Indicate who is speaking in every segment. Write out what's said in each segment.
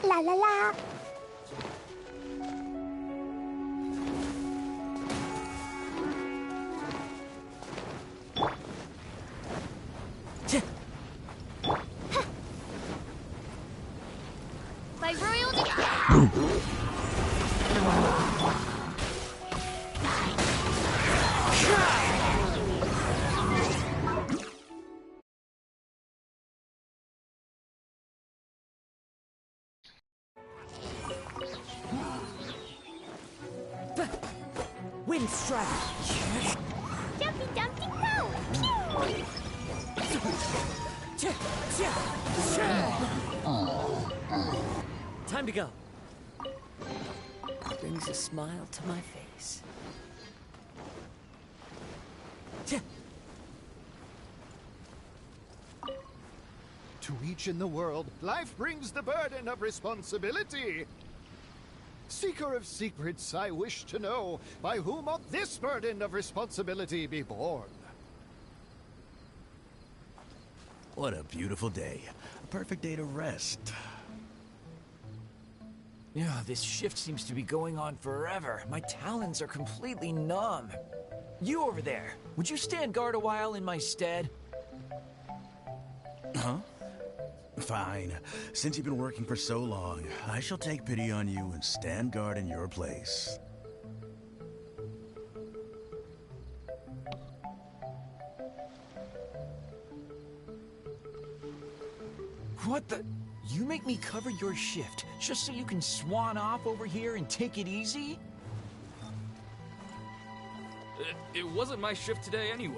Speaker 1: La la la.
Speaker 2: My royal decree.
Speaker 3: Wind strike.
Speaker 2: Jumpy dumpty go.
Speaker 3: Time to go. Brings a smile to my face.
Speaker 4: To each in the world, life brings the burden of responsibility. Seeker of secrets, I wish to know, by whom ought this burden of responsibility be borne?
Speaker 5: What a beautiful day. A perfect day to rest.
Speaker 3: Yeah, this shift seems to be going on forever. My talons are completely numb. You over there, would you stand guard a while in my stead?
Speaker 5: Huh? Fine. Since you've been working for so long, I shall take pity on you and stand guard in your place.
Speaker 3: What the? You make me cover your shift just so you can swan off over here and take it easy?
Speaker 6: It wasn't my shift today anyway.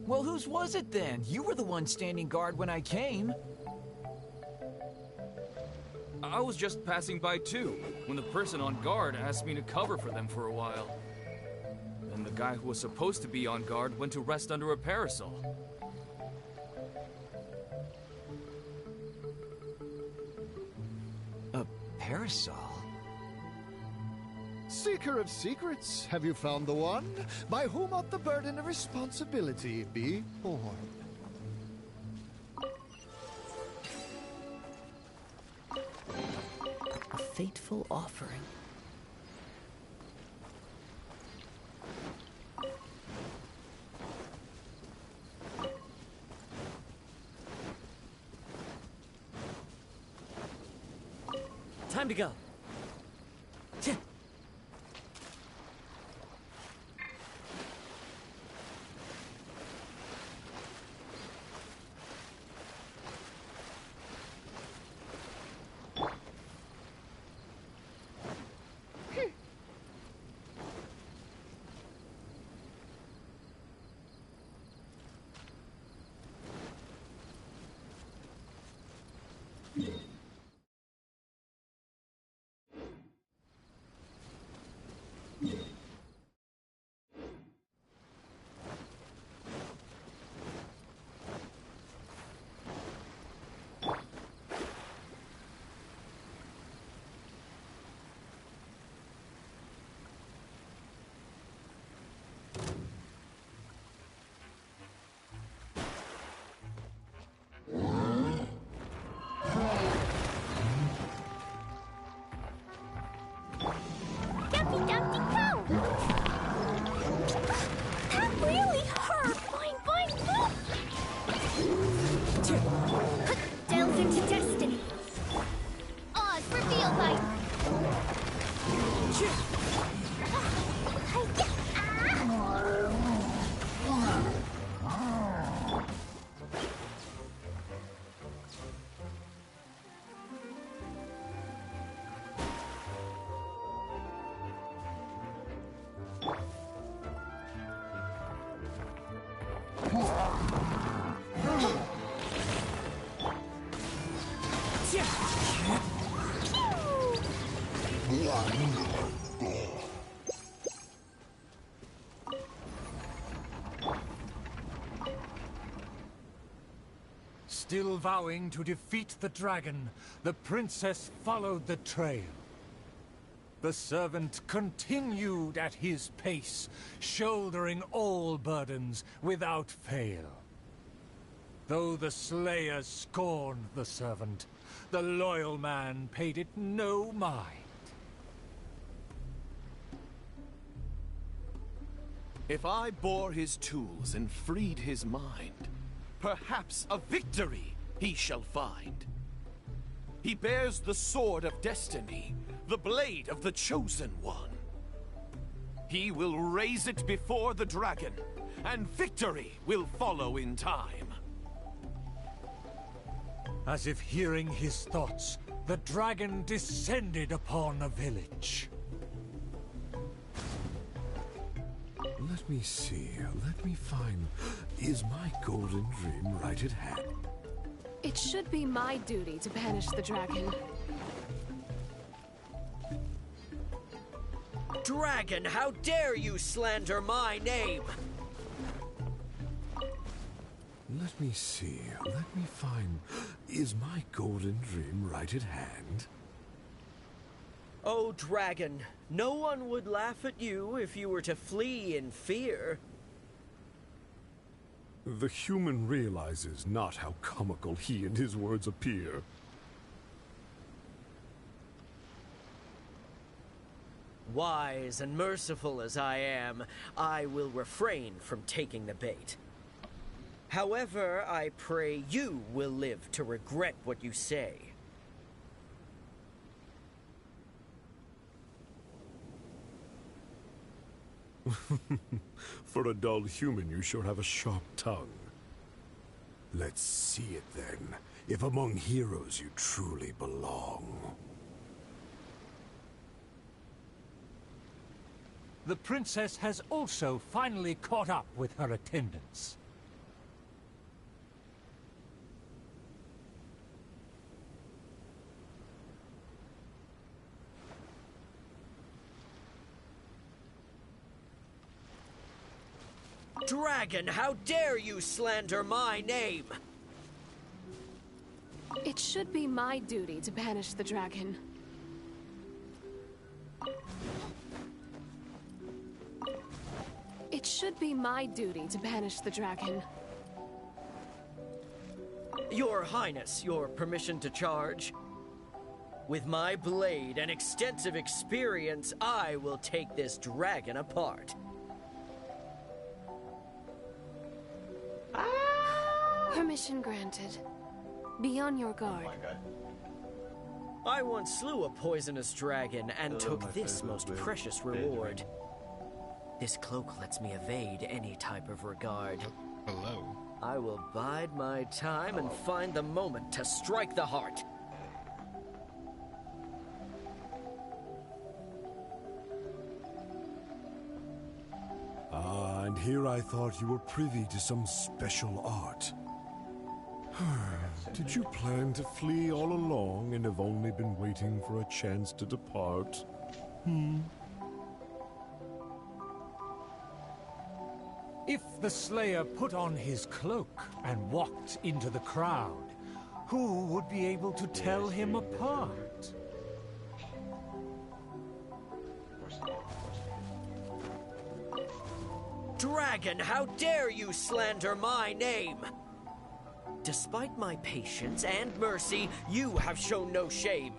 Speaker 3: Well, whose was it then? You were the one standing guard when I came.
Speaker 6: I was just passing by too, when the person on guard asked me to cover for them for a while. And the guy who was supposed to be on guard went to rest under a parasol.
Speaker 3: A parasol?
Speaker 4: Seeker of secrets, have you found the one? By whom ought the burden of responsibility be borne?
Speaker 3: A fateful offering. Time to go.
Speaker 1: Still vowing to defeat the dragon, the princess followed the trail. The servant continued at his pace, shouldering all burdens without fail. Though the slayer scorned the servant, the loyal man paid it no mind.
Speaker 7: If I bore his tools and freed his mind, perhaps a victory he shall find. He bears the sword of destiny, the blade of the chosen one. He will raise it before the dragon, and victory will follow in time.
Speaker 1: As if hearing his thoughts, the dragon descended upon a village.
Speaker 8: Let me see. Let me find... Is my golden dream right at hand?
Speaker 9: It should be my duty to banish the dragon.
Speaker 10: Dragon, how dare you slander my name?
Speaker 8: Let me see. Let me find... Is my golden dream right at hand?
Speaker 10: Oh, dragon, no one would laugh at you if you were to flee in fear.
Speaker 8: The human realizes not how comical he and his words appear.
Speaker 10: Wise and merciful as I am, I will refrain from taking the bait. However, I pray you will live to regret what you say.
Speaker 8: For a dull human, you sure have a sharp tongue. Let's see it then, if among heroes you truly belong.
Speaker 1: The princess has also finally caught up with her attendants.
Speaker 10: Dragon, how dare you slander my name?
Speaker 9: It should be my duty to banish the dragon. It should be my duty to banish the dragon.
Speaker 10: Your Highness, your permission to charge? With my blade and extensive experience, I will take this dragon apart.
Speaker 9: Permission granted. Be on your guard.
Speaker 10: I once slew a poisonous dragon and took this most precious reward. This cloak lets me evade any type of regard.
Speaker 11: Hello.
Speaker 10: I will bide my time and find the moment to strike the heart.
Speaker 8: Ah, and here I thought you were privy to some special art. Did you plan to flee all along and have only been waiting for a chance to depart?
Speaker 1: If the Slayer put on his cloak and walked into the crowd, who would be able to tell him apart?
Speaker 10: Dragon, how dare you slander my name? Despite my patience and mercy, you have shown no shame.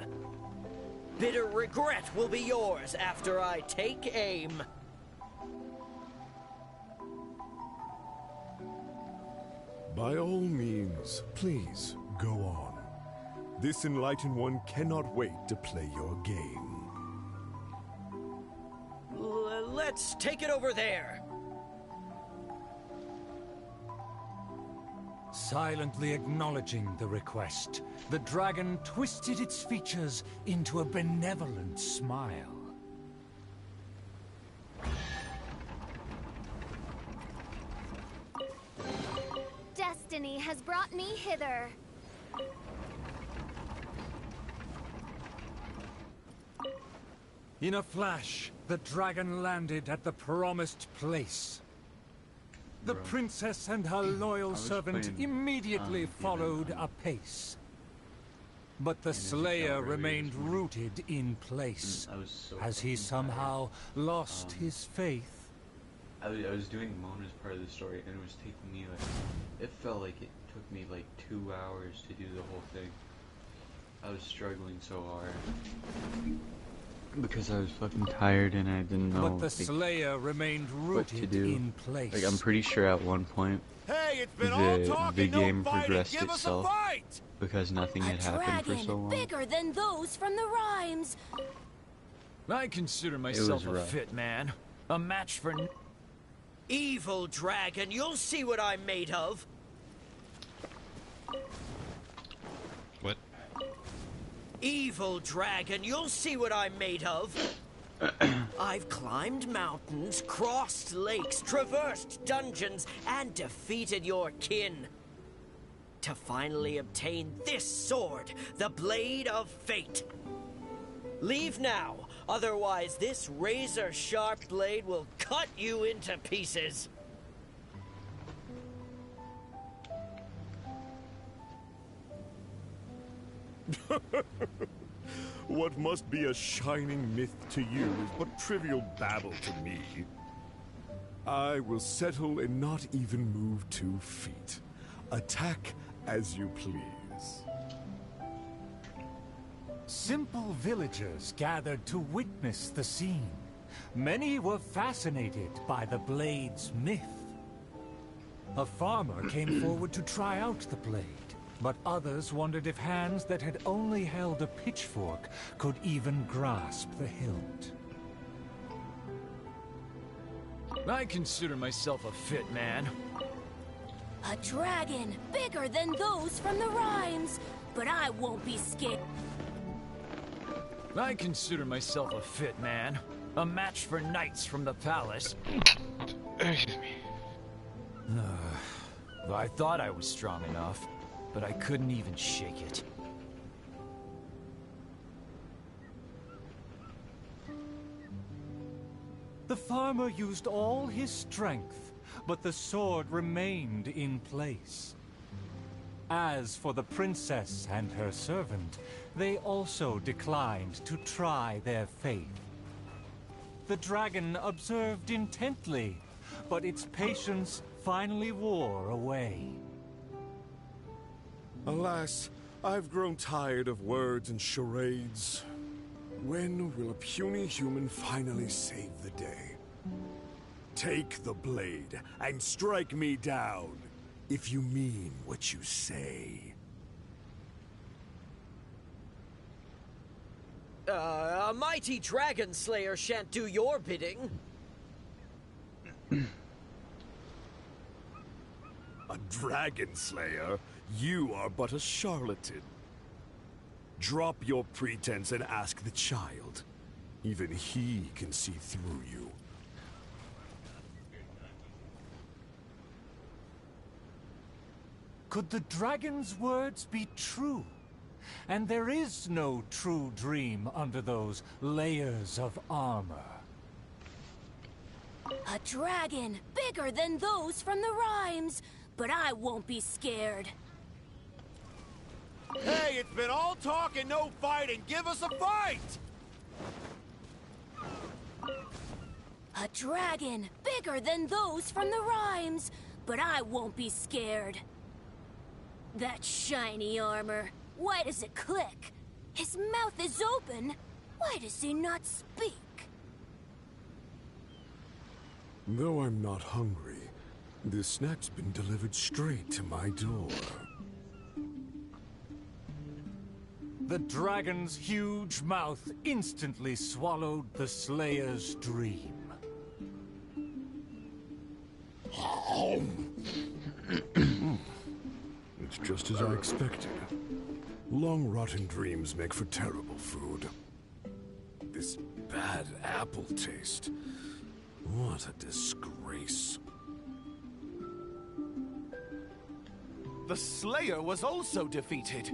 Speaker 10: Bitter regret will be yours after I take aim.
Speaker 8: By all means, please, go on. This enlightened one cannot wait to play your game.
Speaker 10: Let's take it over there.
Speaker 1: Silently acknowledging the request, the dragon twisted its features into a benevolent smile.
Speaker 2: Destiny has brought me hither.
Speaker 1: In a flash, the dragon landed at the promised place. The princess and her loyal servant immediately followed apace. But the Slayer remained rooted in place, as he somehow lost his faith.
Speaker 11: I was doing Mona's part of the story, and it was taking me like, it felt like it took me like 2 hours to do the whole thing. I was struggling so hard. Because I was fucking tired and I didn't know
Speaker 1: But the Slayer remained
Speaker 11: what to
Speaker 1: rooted
Speaker 11: do.
Speaker 1: in place.
Speaker 11: Like, I'm pretty sure at one point, the game progressed itself because nothing had happened for so long.
Speaker 2: Bigger than those from the rhymes.
Speaker 3: I consider myself a
Speaker 11: rough.
Speaker 3: fit man. A match for...
Speaker 10: Evil dragon, you'll see what I'm made of.
Speaker 12: What?
Speaker 10: Evil dragon, you'll see what I'm made of. I've climbed mountains, crossed lakes, traversed dungeons, and defeated your kin. To finally obtain this sword, the Blade of Fate. Leave now, otherwise this razor-sharp blade will cut you into pieces.
Speaker 8: What must be a shining myth to you is but trivial babble to me. I will settle and not even move 2 feet. Attack as you please.
Speaker 1: Simple villagers gathered to witness the scene. Many were fascinated by the blade's myth. A farmer came forward to try out the blade, but others wondered if hands that had only held a pitchfork could even grasp the hilt.
Speaker 3: I consider myself a fit man.
Speaker 2: A dragon bigger than those from the rhymes, but I won't be scared.
Speaker 3: I consider myself a fit man. A match for knights from the palace.
Speaker 12: Excuse me.
Speaker 3: I thought I was strong enough, but I couldn't even shake it.
Speaker 1: The farmer used all his strength, but the sword remained in place. As for the princess and her servant, they also declined to try their fate. The dragon observed intently, but its patience finally wore away.
Speaker 8: Alas, I've grown tired of words and charades. When will a puny human finally save the day? Take the blade and strike me down, if you mean what you say.
Speaker 10: A mighty dragon slayer shan't do your bidding.
Speaker 8: A dragon slayer? You are but a charlatan. Drop your pretense and ask the child. Even he can see through you.
Speaker 1: Could the dragon's words be true? And there is no true dream under those layers of armor.
Speaker 2: A dragon bigger than those from the rhymes, but I won't be scared.
Speaker 7: Hey, it's been all talk and no fighting. Give us a fight!
Speaker 2: A dragon bigger than those from the rhymes, but I won't be scared. That shiny armor, why does it click? His mouth is open. Why does he not speak?
Speaker 8: Though I'm not hungry, this snack's been delivered straight to my door.
Speaker 1: The dragon's huge mouth instantly swallowed the Slayer's dream.
Speaker 8: It's just as I expected. Long rotten dreams make for terrible food. This bad apple taste. What a disgrace.
Speaker 7: The Slayer was also defeated.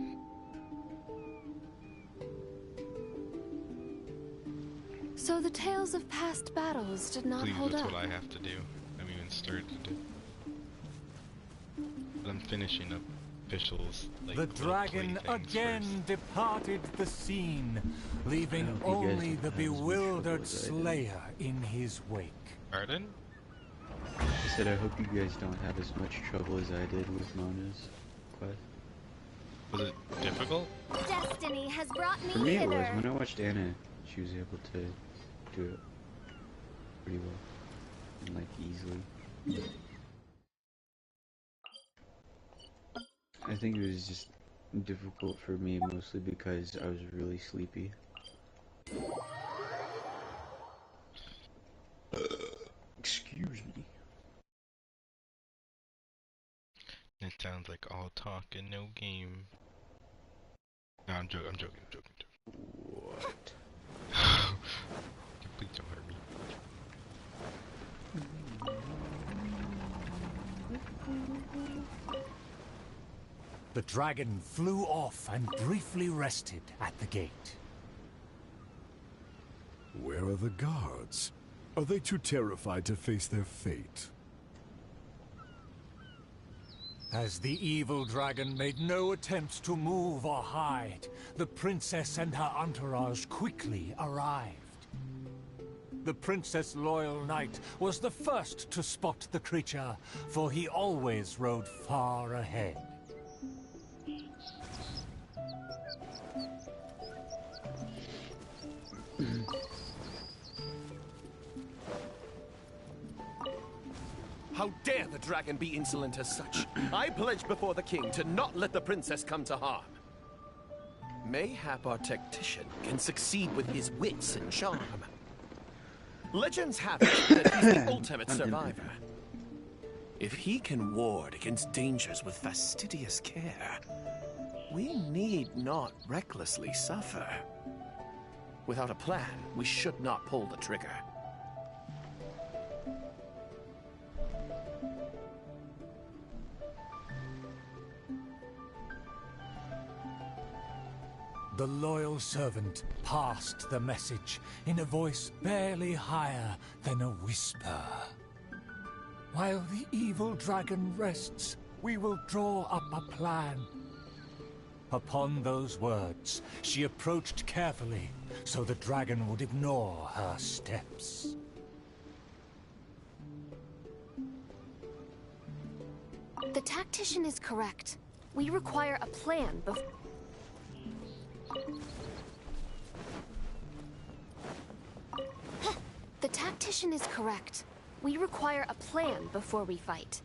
Speaker 9: So the tales of past battles did not
Speaker 12: Please,
Speaker 9: hold
Speaker 12: that's
Speaker 9: up.
Speaker 12: what I have to do. I haven't even started to do. But I'm finishing up officials. Like,
Speaker 1: The
Speaker 12: little
Speaker 1: dragon
Speaker 12: playthings
Speaker 1: again
Speaker 12: first.
Speaker 1: departed the scene,
Speaker 11: I
Speaker 1: leaving
Speaker 11: hope you guys
Speaker 1: only
Speaker 11: don't
Speaker 1: the
Speaker 11: have as much
Speaker 1: bewildered
Speaker 11: trouble as I did.
Speaker 1: slayer in his wake.
Speaker 12: Pardon?
Speaker 11: I said I hope you guys don't have as much trouble as I did with Mona's quest.
Speaker 12: Was it difficult?
Speaker 2: Destiny has brought me
Speaker 11: For me it was.
Speaker 2: hither.
Speaker 11: When I watched Anna, she was able to do it pretty well. And like easily. I think it was just difficult for me mostly because I was really sleepy. Excuse me.
Speaker 12: It sounds like all talk and no game. No, I'm joking.
Speaker 11: What?
Speaker 12: Please don't hurt me.
Speaker 1: The dragon flew off and briefly rested at the gate.
Speaker 8: Where are the guards? Are they too terrified to face their fate?
Speaker 1: As the evil dragon made no attempts to move or hide, the princess and her entourage quickly arrived. The Princess Loyal Knight was the first to spot the creature, for he always rode far ahead.
Speaker 7: How dare the dragon be insolent as such? I pledge before the king to not let the princess come to harm. Mayhap our tactician can succeed with his wits and charm. Legends have it that he's the ultimate survivor. If he can ward against dangers with fastidious care, we need not recklessly suffer. Without a plan, we should not pull the trigger.
Speaker 1: The loyal servant passed the message in a voice barely higher than a whisper. While the evil dragon rests, we will draw up a plan. Upon those words, she approached carefully, so the dragon would ignore her steps.
Speaker 9: The tactician is correct. We require a plan before... The tactician is correct. We require a plan before we fight.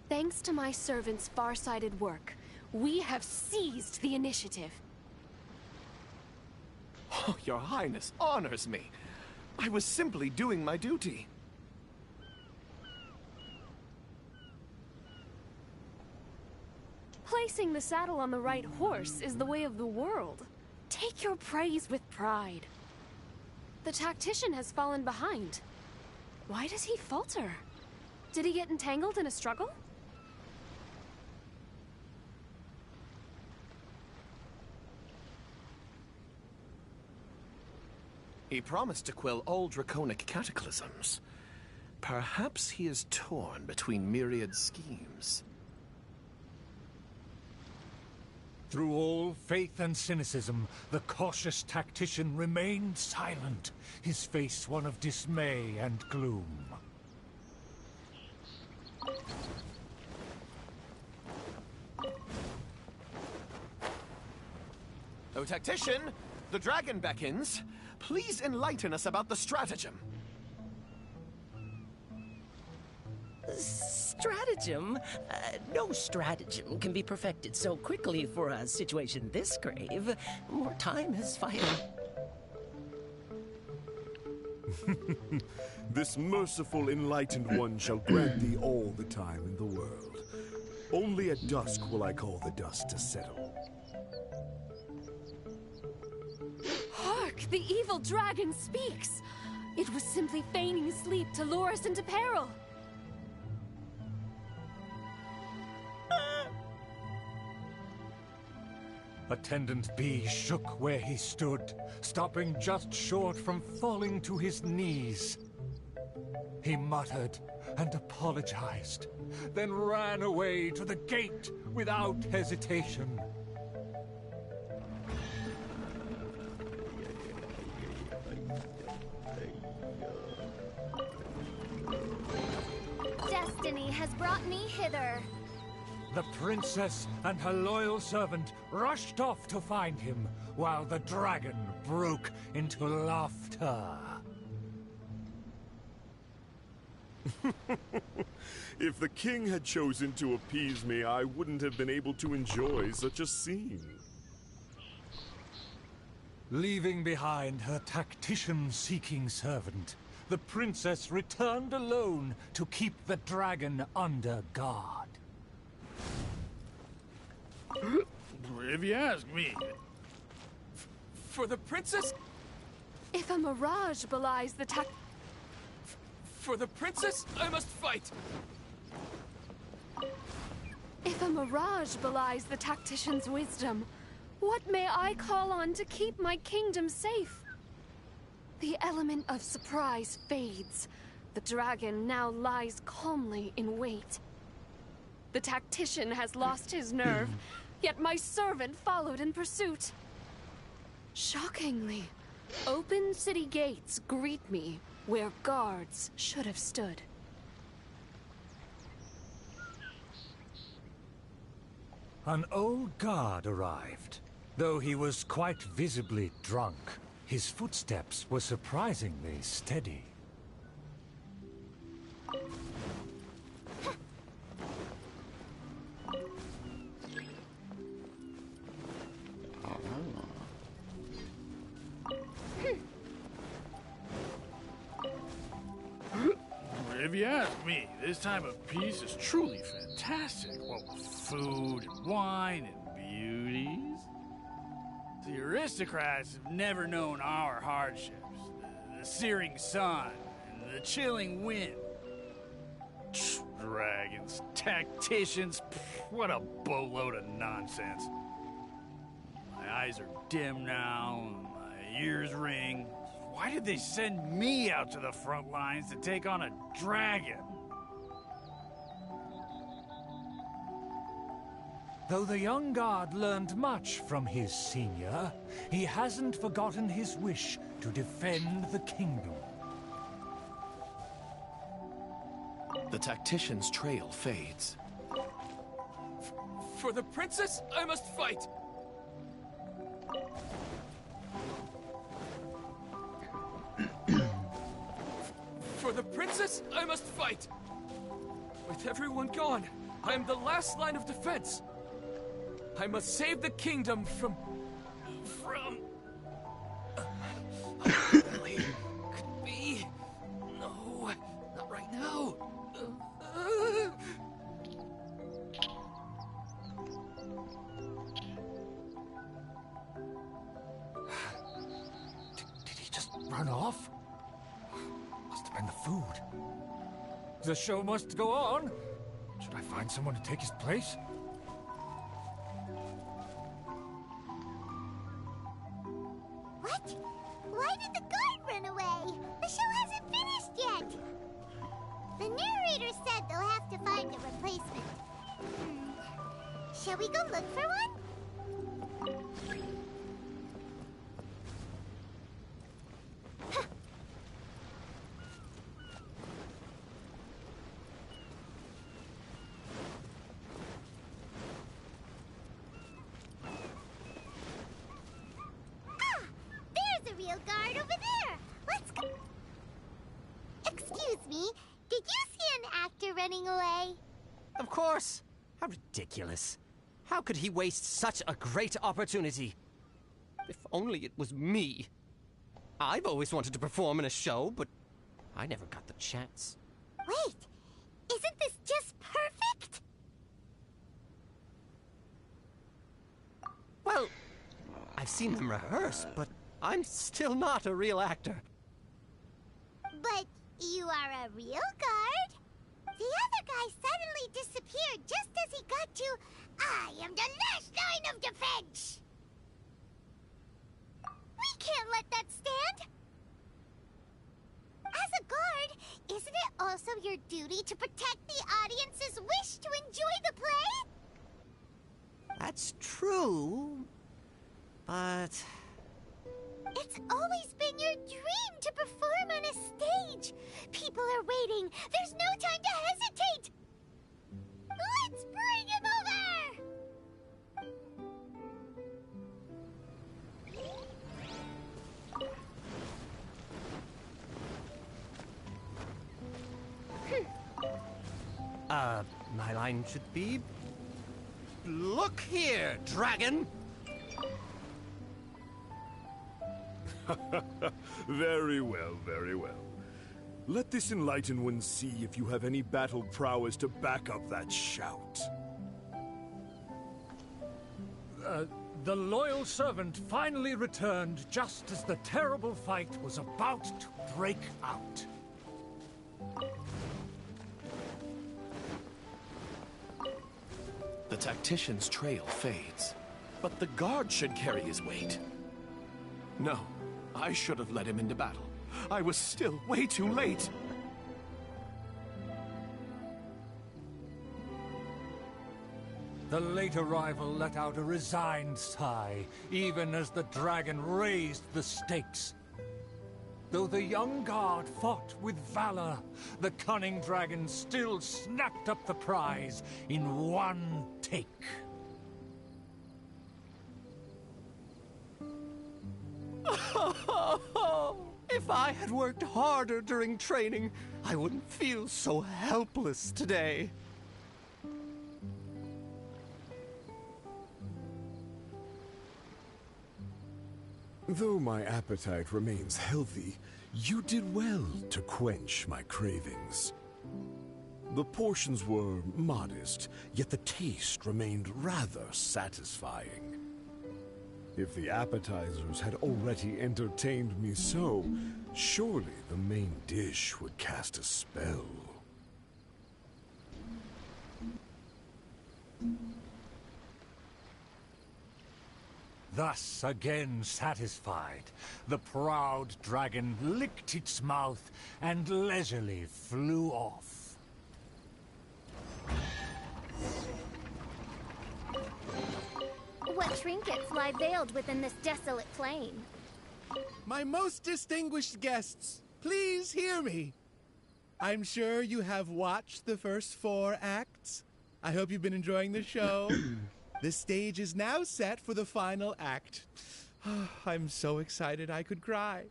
Speaker 9: Thanks to my servant's far-sighted work, we have seized the initiative.
Speaker 7: Oh, Your Highness honors me. I was simply doing my duty.
Speaker 9: Placing the saddle on the right horse is the way of the world. Take your praise with pride. The tactician has fallen behind. Why does he falter? Did he get entangled in a struggle?
Speaker 7: He promised to quell all draconic cataclysms. Perhaps he is torn between myriad schemes.
Speaker 1: Through all faith and cynicism, the cautious tactician remained silent, his face one of dismay and gloom.
Speaker 7: Oh, tactician, the dragon beckons. Please enlighten us about the stratagem.
Speaker 13: Stratagem? No stratagem can be perfected so quickly for a situation this grave. More time has finally...
Speaker 8: This merciful, enlightened one shall grant thee all the time in the world. Only at dusk will I call the dust to settle.
Speaker 9: Hark! The evil dragon speaks! It was simply feigning sleep to lure us into peril.
Speaker 1: Attendant B shook where he stood, stopping just short from falling to his knees. He muttered and apologized, then ran away to the gate without hesitation.
Speaker 2: Destiny has brought me hither.
Speaker 1: The princess and her loyal servant rushed off to find him, while the dragon broke into laughter.
Speaker 8: If the king had chosen to appease me, I wouldn't have been able to enjoy such a scene.
Speaker 1: Leaving behind her tactician-seeking servant, the princess returned alone to keep the dragon under guard.
Speaker 14: If you ask me.
Speaker 6: For the princess?
Speaker 9: If a mirage belies the
Speaker 6: For the princess, I must fight!
Speaker 9: If a mirage belies the tactician's wisdom, what may I call on to keep my kingdom safe? The element of surprise fades. The dragon now lies calmly in wait. The tactician has lost his nerve, yet my servant followed in pursuit. Shockingly, open city gates greet me where guards should have stood.
Speaker 1: An old guard arrived. Though he was quite visibly drunk, his footsteps were surprisingly steady.
Speaker 14: If you ask me, this time of peace is truly fantastic. What with food and wine and beauties. The aristocrats have never known our hardships. The searing sun and the chilling wind. Dragons, tacticians, what a boatload of nonsense. My eyes are dim now, and my ears ring. Why did they send me out to the front lines to take on a dragon?
Speaker 1: Though the young guard learned much from his senior, he hasn't forgotten his wish to defend the kingdom.
Speaker 7: The tactician's trail fades.
Speaker 6: For the princess, I must fight! For the princess, I must fight! With everyone gone, I am the last line of defense. I must save the kingdom from... Really? Could be... No, not right now.
Speaker 1: Did he just run off? Must have been the food. The show must go on. Should I find someone to take his place?
Speaker 15: What? Why did the guard run away? The show hasn't finished yet. The narrator said they'll have to find a replacement. Shall we go look for one? Guard over there. Let's go. Excuse me, did you see an actor running away?
Speaker 13: Of course. How ridiculous. How could he waste such a great opportunity? If only it was me. I've always wanted to perform in a show, but I never got the chance.
Speaker 15: Wait, isn't this just perfect?
Speaker 13: Well, I've seen them rehearse, but I'm still not a real actor.
Speaker 15: But you are a real guard? The other guy suddenly disappeared just as he got to, I am the last line of defense! at that stand? As a guard, isn't it also your duty to protect the audience's wish to enjoy the play?
Speaker 13: That's true, but...
Speaker 15: It's always been your dream to perform on a stage. People are waiting. There's no time to hesitate. Let's bring him
Speaker 13: over. My line should be... Look here, dragon!
Speaker 8: Very well, very well. Let this enlightened one see if you have any battle prowess to back up that shout.
Speaker 1: The loyal servant finally returned just as the terrible fight was about to break out.
Speaker 7: The tactician's trail fades, but the guard should carry his weight. No, I should have led him into battle. I was still way too late.
Speaker 1: The late arrival let out a resigned sigh, even as the dragon raised the stakes. Though the young guard fought with valor, the cunning dragon still snapped up the prize in one take.
Speaker 13: If I had worked harder during training, I wouldn't feel so helpless today.
Speaker 8: Though my appetite remains healthy, you did well to quench my cravings. The portions were modest, yet the taste remained rather satisfying. If the appetizers had already entertained me so, surely the main dish would cast a spell.
Speaker 1: Thus, again satisfied, the proud dragon licked its mouth and leisurely flew off.
Speaker 15: What trinkets lie veiled within this desolate plain?
Speaker 16: My most distinguished guests, please hear me. I'm sure you have watched the first 4 acts. I hope you've been enjoying the show. The stage is now set for the final act. I'm so excited I could cry.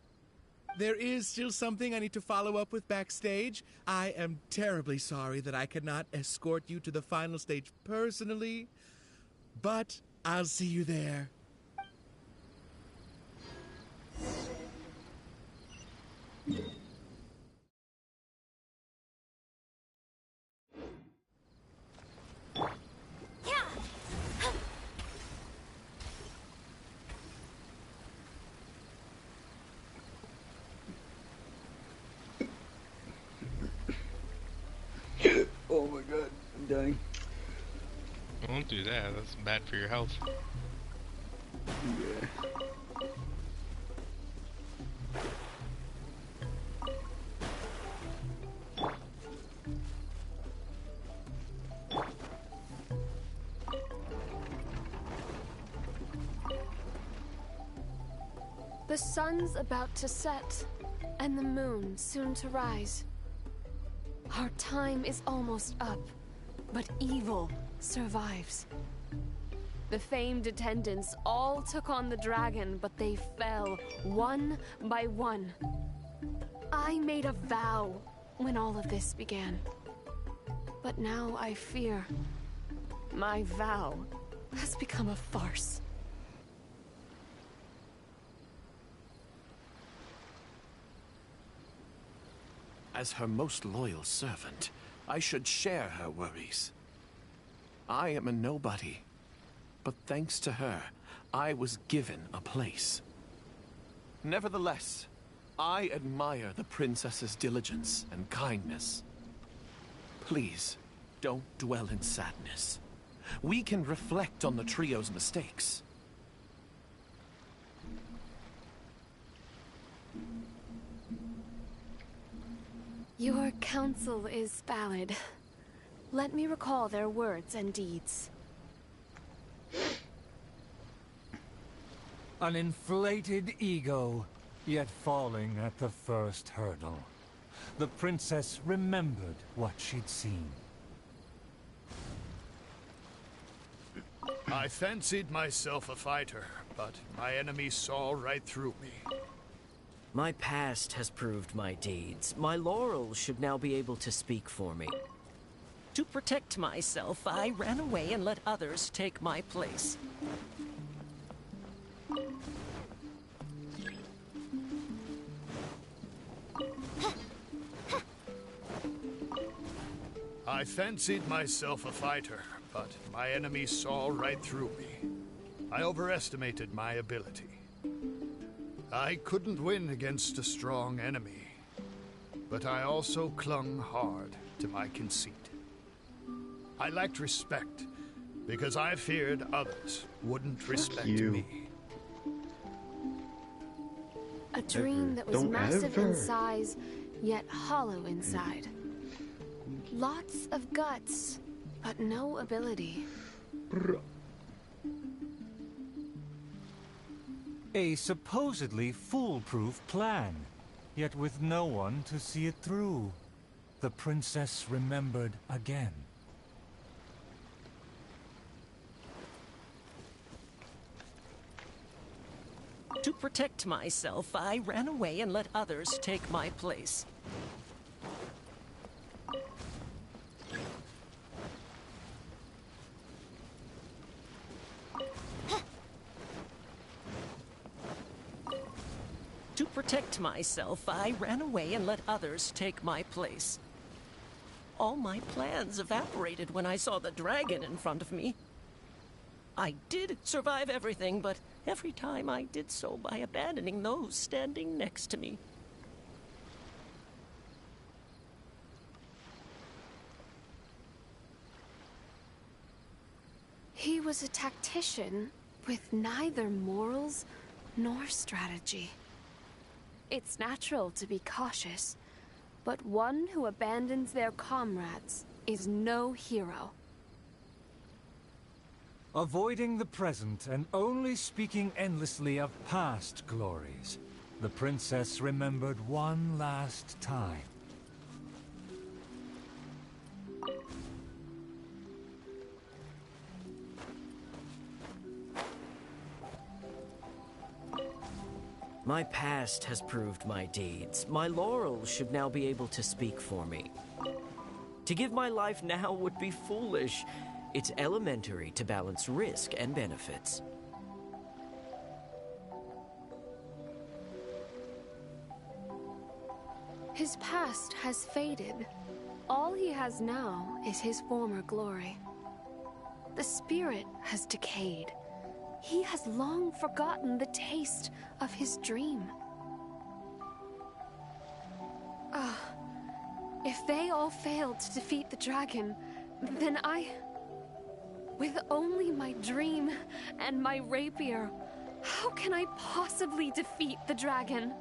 Speaker 16: There is still something I need to follow up with backstage. I am terribly sorry that I cannot escort you to the final stage personally, but I'll see you there.
Speaker 11: Oh my god, I'm dying.
Speaker 12: Don't do that, that's bad for your health.
Speaker 11: Yeah.
Speaker 9: The sun's about to set, and the moon soon to rise. Our time is almost up, but evil survives. The famed attendants all took on the dragon, but they fell one by one. I made a vow when all of this began. But now I fear my vow has become a farce.
Speaker 7: As her most loyal servant, I should share her worries. I am a nobody, but thanks to her, I was given a place. Nevertheless, I admire the princess's diligence and kindness. Please, don't dwell in sadness. We can reflect on the trio's mistakes.
Speaker 9: Your counsel is valid. Let me recall their words and deeds.
Speaker 1: An inflated ego, yet falling at the first hurdle. The princess remembered what she'd seen.
Speaker 4: I fancied myself a fighter, but my enemy saw right through me.
Speaker 10: My past has proved my deeds. My laurels should now be able to speak for me. To protect myself, I ran away and let others take my place.
Speaker 4: I fancied myself a fighter, but my enemy saw right through me. I overestimated my ability. I couldn't win against a strong enemy, but I also clung hard to my conceit. I lacked respect because I feared others wouldn't respect me.
Speaker 9: A dream that was massive in size, yet hollow inside. Lots of guts, but no ability.
Speaker 1: A supposedly foolproof plan, yet with no one to see it through. The princess remembered again.
Speaker 10: To protect myself, I ran away and let others take my place. To protect myself, I ran away and let others take my place. All my plans evaporated when I saw the dragon in front of me. I did survive everything, but every time I did so by abandoning those standing next to me.
Speaker 9: He was a tactician with neither morals nor strategy. It's natural to be cautious, but one who abandons their comrades is no hero.
Speaker 1: Avoiding the present and only speaking endlessly of past glories, the princess remembered one last time.
Speaker 10: My past has proved my deeds. My laurels should now be able to speak for me. To give my life now would be foolish. It's elementary to balance risk and benefits.
Speaker 9: His past has faded. All he has now is his former glory. The spirit has decayed. He has long forgotten the taste of his dream. If they all failed to defeat the dragon, then with only my dream and my rapier, how can I possibly defeat the dragon?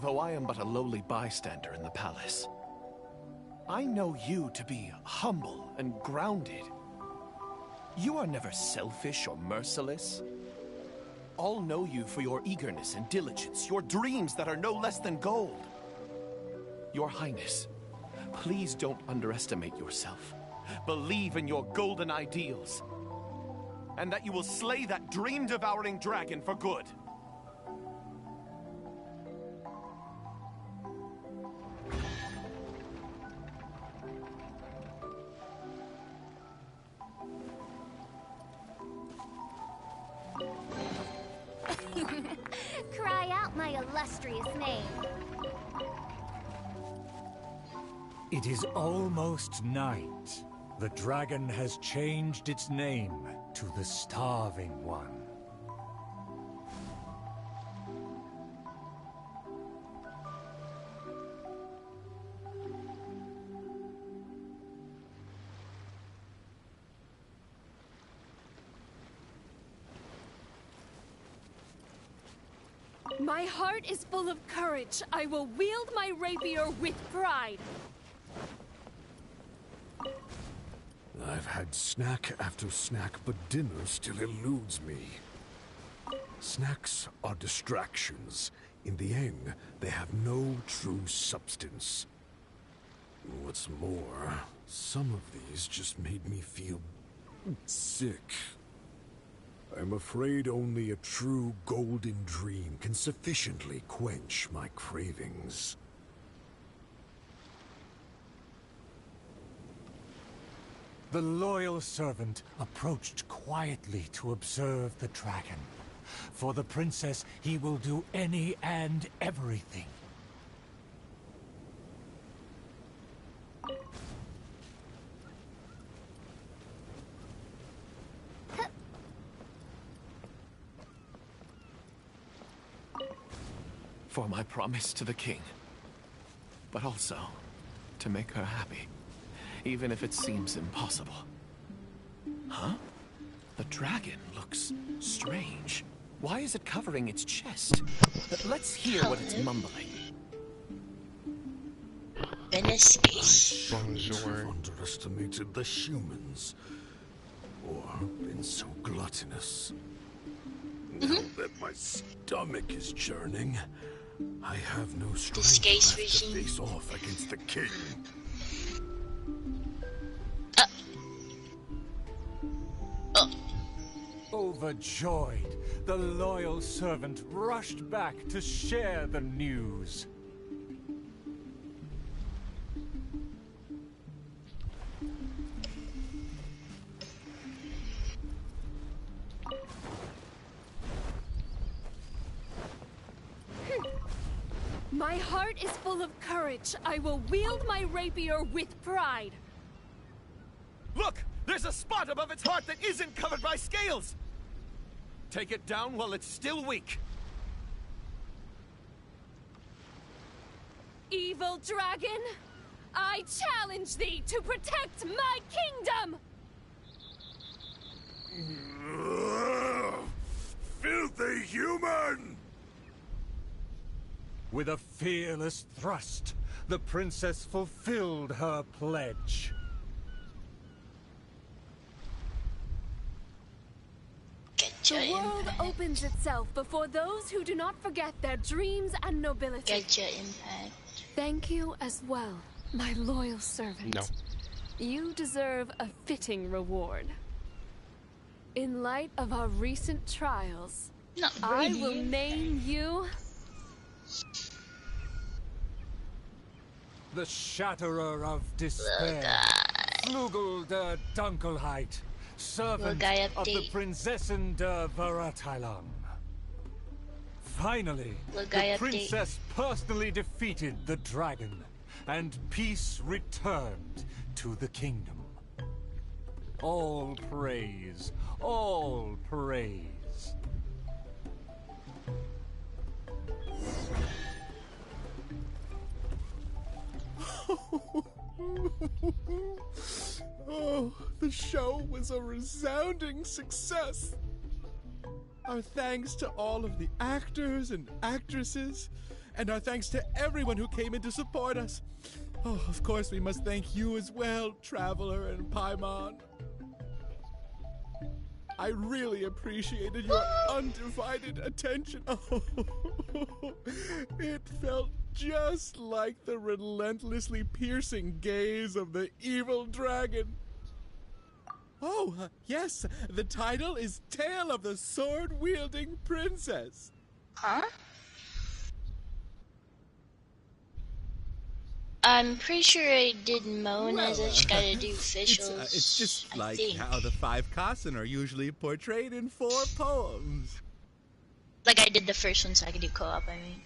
Speaker 7: Though I am but a lowly bystander in the palace, I know you to be humble and grounded. You are never selfish or merciless. All know you for your eagerness and diligence, your dreams that are no less than gold. Your Highness, please don't underestimate yourself. Believe in your golden ideals, and that you will slay that dream-devouring dragon for good.
Speaker 15: Cry out my illustrious name.
Speaker 1: It is almost night. The dragon has changed its name to the Starving One.
Speaker 9: My heart is full of courage. I will wield my rapier with pride.
Speaker 8: I've had snack after snack, but dinner still eludes me. Snacks are distractions. In the end, they have no true substance. What's more, some of these just made me feel sick. I'm afraid only a true golden dream can sufficiently quench my cravings.
Speaker 1: The loyal servant approached quietly to observe the dragon. For the princess, he will do any and everything.
Speaker 7: For my promise to the king. But also, to make her happy. Even if it seems impossible. Huh? The dragon looks strange. Why is it covering its chest? Let's hear what it's mumbling.
Speaker 8: I shouldn't have underestimated the humans. Or been so gluttonous. Now that my stomach is churning, I have no strength left to face off against the king.
Speaker 1: Overjoyed, the loyal servant rushed back to share the news.
Speaker 9: My heart is full of courage. I will wield my rapier with pride.
Speaker 7: Look! There's a spot above its heart that isn't covered by scales! Take it down while it's still weak.
Speaker 9: Evil dragon, I challenge thee to protect my kingdom!
Speaker 8: Filthy human!
Speaker 1: With a fearless thrust, the princess fulfilled her pledge.
Speaker 9: The world opens itself before those who do not forget their dreams and nobility.
Speaker 17: Get your impact.
Speaker 9: Thank you as well, my loyal servant.
Speaker 12: No.
Speaker 9: You deserve a fitting reward. In light of our recent trials, I will name you...
Speaker 1: The Shatterer of Despair, Flugel der Dunkelheit, servant of the Prinzessin der Veratilang. Finally, the princess personally defeated the dragon, and peace returned to the kingdom. All praise, all praise.
Speaker 16: Oh, the show was a resounding success. Our thanks to all of the actors and actresses, and our thanks to everyone who came in to support us. Oh, of course, we must thank you as well, Traveler and Paimon. I really appreciated your undivided attention. Oh, it felt just like the relentlessly piercing gaze of the evil dragon. Oh, yes, the title is Tale of the Sword-Wielding Princess.
Speaker 17: Huh? I'm pretty sure I did moan as I just gotta do visuals.
Speaker 16: It's just like
Speaker 17: think.
Speaker 16: how the 5 Kassen are usually portrayed in 4 poems.
Speaker 17: Like I did the first one so I could do co-op, I mean.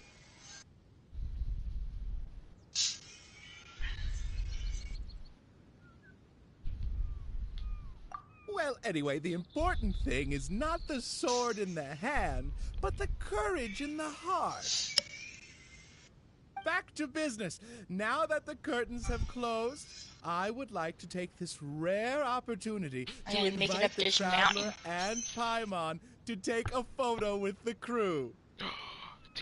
Speaker 16: Well, anyway, the important thing is not the sword in the hand, but the courage in the heart. Back to business. Now that the curtains have closed, I would like to take this rare opportunity to invite the Traveler and Paimon to take a photo with the crew.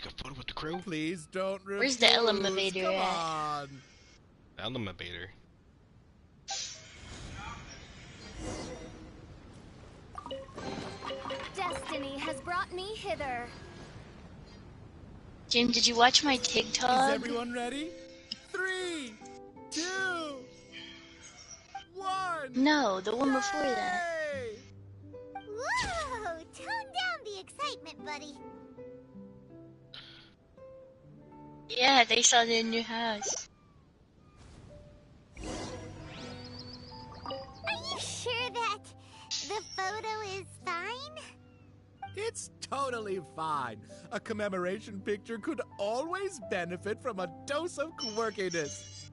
Speaker 12: take a photo with the crew?
Speaker 16: Please don't refuse.
Speaker 17: Where's the elevator
Speaker 16: Come
Speaker 17: at?
Speaker 16: on.
Speaker 12: Elevator.
Speaker 15: Destiny has brought me hither.
Speaker 17: James, did you watch my
Speaker 16: Is
Speaker 17: TikTok?
Speaker 16: everyone ready? 3, 2, 1.
Speaker 17: No, the one before that.
Speaker 16: Yay!
Speaker 15: Whoa! Tone down the excitement, buddy.
Speaker 17: Yeah, they saw the new house.
Speaker 15: Are you sure that the photo is fine?
Speaker 16: It's totally fine. A commemoration picture could always benefit from a dose of quirkiness.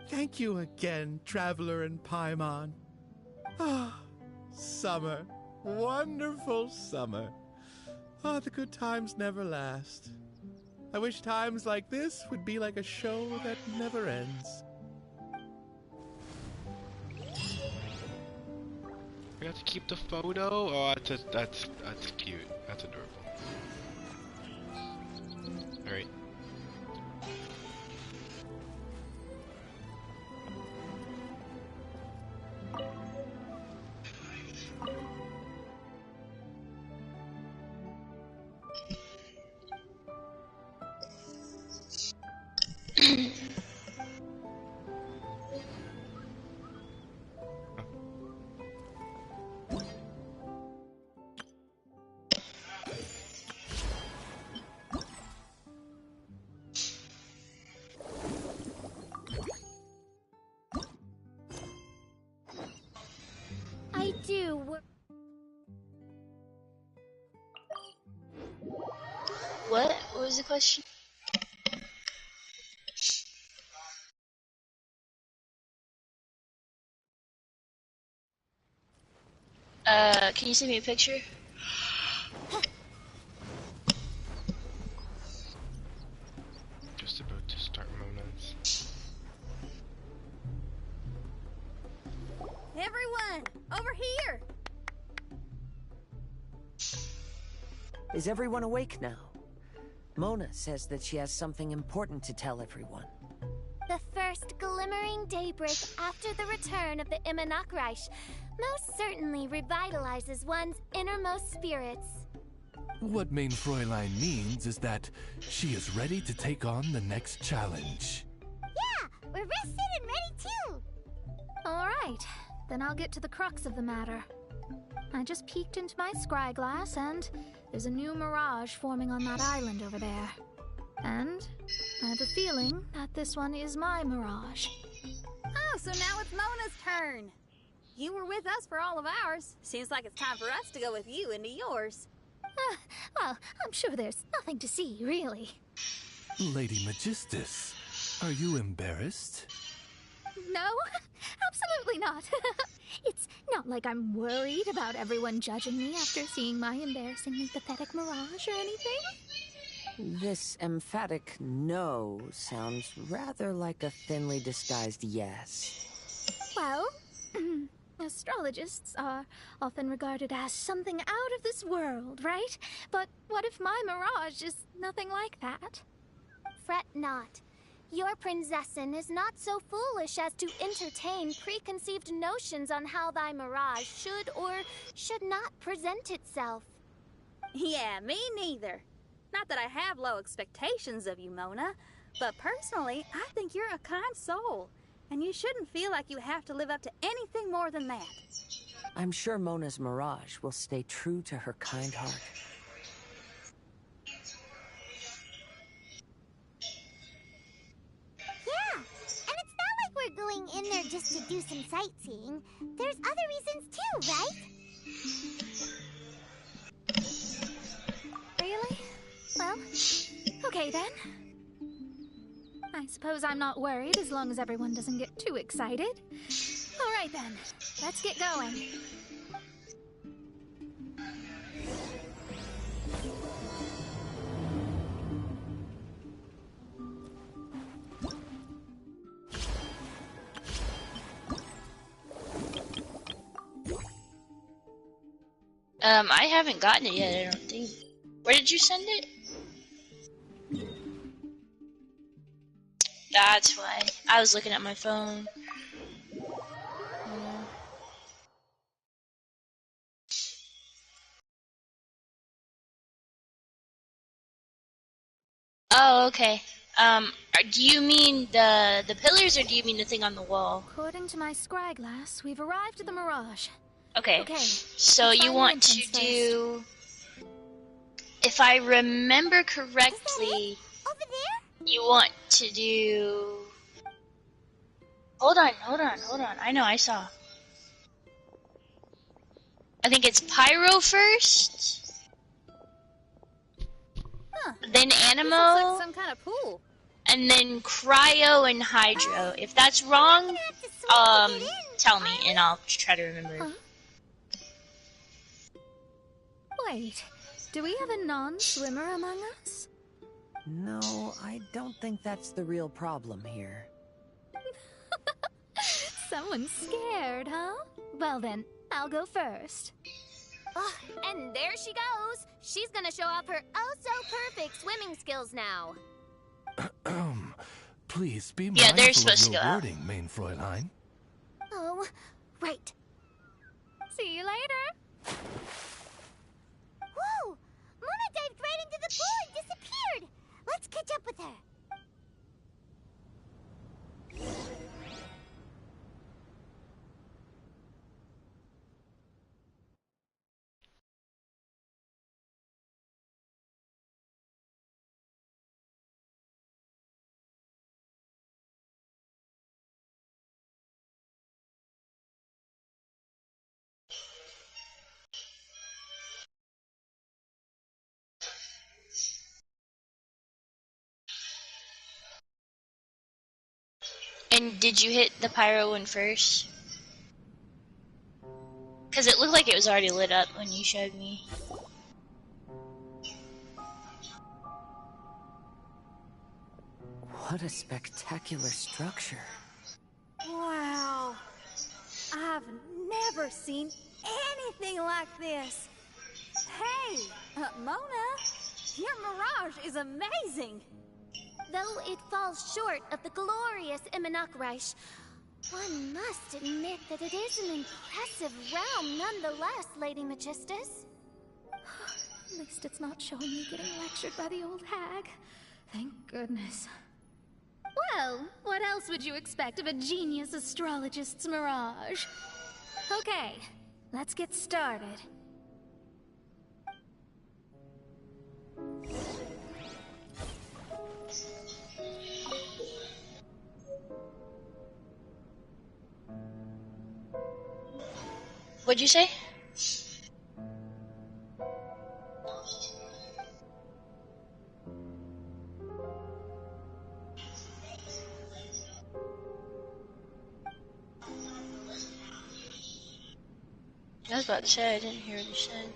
Speaker 16: Thank you again, Traveler and Paimon. Ah, summer. Wonderful summer. Ah, the good times never last. I wish times like this would be like a show that never ends.
Speaker 12: We have to keep the photo? Oh, that's cute. That's adorable. Alright.
Speaker 15: I do.
Speaker 17: What? What was the question? Can you send me a picture?
Speaker 12: Just about to start Mona's.
Speaker 18: Everyone, over here!
Speaker 19: Is everyone awake now? Mona says that she has something important to tell everyone.
Speaker 15: The first glimmering daybreak after the return of the Immonakreich most certainly revitalizes one's innermost spirits.
Speaker 1: What Main Fräulein means is that she is ready to take on the next challenge.
Speaker 15: Yeah, we're rested and ready too.
Speaker 18: All right, then I'll get to the crux of the matter. I just peeked into my scry glass and there's a new mirage forming on that island over there. And I have a feeling that this one is my mirage.
Speaker 20: Oh, so now it's Mona's turn. You were with us for all of ours. Seems like it's time for us to go with you into yours.
Speaker 18: Well, I'm sure there's nothing to see, really.
Speaker 1: Lady Magistus, are you embarrassed?
Speaker 18: No, absolutely not. It's not like I'm worried about everyone judging me after seeing my embarrassingly pathetic mirage or anything.
Speaker 19: This emphatic no sounds rather like a thinly disguised yes.
Speaker 18: Well, astrologists are often regarded as something out of this world, right? But what if my mirage is nothing like that?
Speaker 15: Fret not. Your Prinzessin is not so foolish as to entertain preconceived notions on how thy mirage should or should not present itself.
Speaker 20: Yeah, me neither. Not that I have low expectations of you, Mona, but personally, I think you're a kind soul, and you shouldn't feel like you have to live up to anything more than that.
Speaker 19: I'm sure Mona's mirage will stay true to her kind heart.
Speaker 15: Yeah, and it's not like we're going in there just to do some sightseeing. There's other reasons too, right?
Speaker 18: Really? Well, okay then. I suppose I'm not worried as long as everyone doesn't get too excited. All right then, let's get going.
Speaker 17: I haven't gotten it yet, I don't think. Where did you send it? That's why. I was looking at my phone. Oh, okay. Do you mean the pillars, or do you mean the thing on the wall?
Speaker 18: According to my scryglass, we've arrived at the Mirage.
Speaker 17: Okay.
Speaker 18: Okay.
Speaker 17: So
Speaker 18: let's
Speaker 17: you
Speaker 18: find the
Speaker 17: want to
Speaker 18: entrance
Speaker 17: do... If I remember correctly...
Speaker 15: Over there?
Speaker 17: You want to do... Hold on. I know, I saw. I think it's Pyro first?
Speaker 20: Huh.
Speaker 17: Then
Speaker 20: This
Speaker 17: Animo?
Speaker 20: looks like some kind of pool.
Speaker 17: And then Cryo and Hydro. If that's wrong, tell me and I'll try to remember.
Speaker 18: Huh? Wait, do we have a non-swimmer among us?
Speaker 19: No, I don't think that's the real problem here.
Speaker 18: Someone's scared, huh? Well then, I'll go first.
Speaker 2: Oh, and there she goes. She's gonna show off her oh-so-perfect swimming skills now.
Speaker 1: Please be
Speaker 17: Yeah, they're
Speaker 1: mindful
Speaker 17: supposed
Speaker 1: of
Speaker 17: to
Speaker 1: your
Speaker 17: go out.
Speaker 1: wording, main Fräulein.
Speaker 2: Oh, right.
Speaker 18: See you later.
Speaker 15: Whoa! Mona dived right into the pool and disappeared! Let's catch up with her.
Speaker 17: And did you hit the Pyro one first? Because it looked like it was already lit up when you showed me.
Speaker 19: What a spectacular structure.
Speaker 20: Wow. I've never seen anything like this. Hey, Mona, your Mirage is amazing.
Speaker 2: Though it falls short of the glorious Immonakreich, one must admit that it is an impressive realm nonetheless, Lady Magistus.
Speaker 18: At least it's not showing me getting lectured by the old hag. Thank goodness. Well, what else would you expect of a genius astrologist's mirage? Okay, let's get started.
Speaker 17: What'd you say? I was about to say, I didn't hear what you said.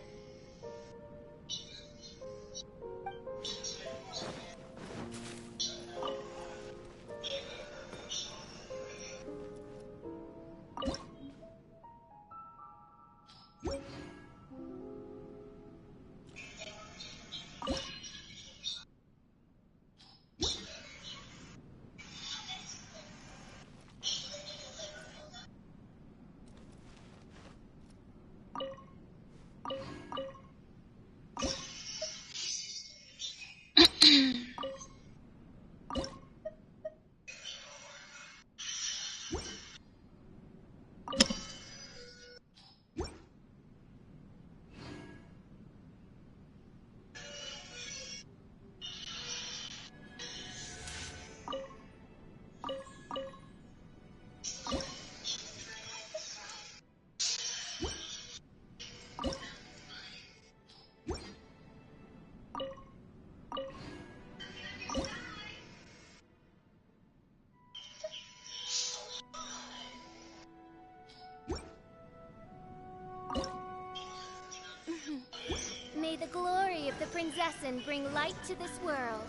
Speaker 2: May the glory of the Prinzessin bring light to this world.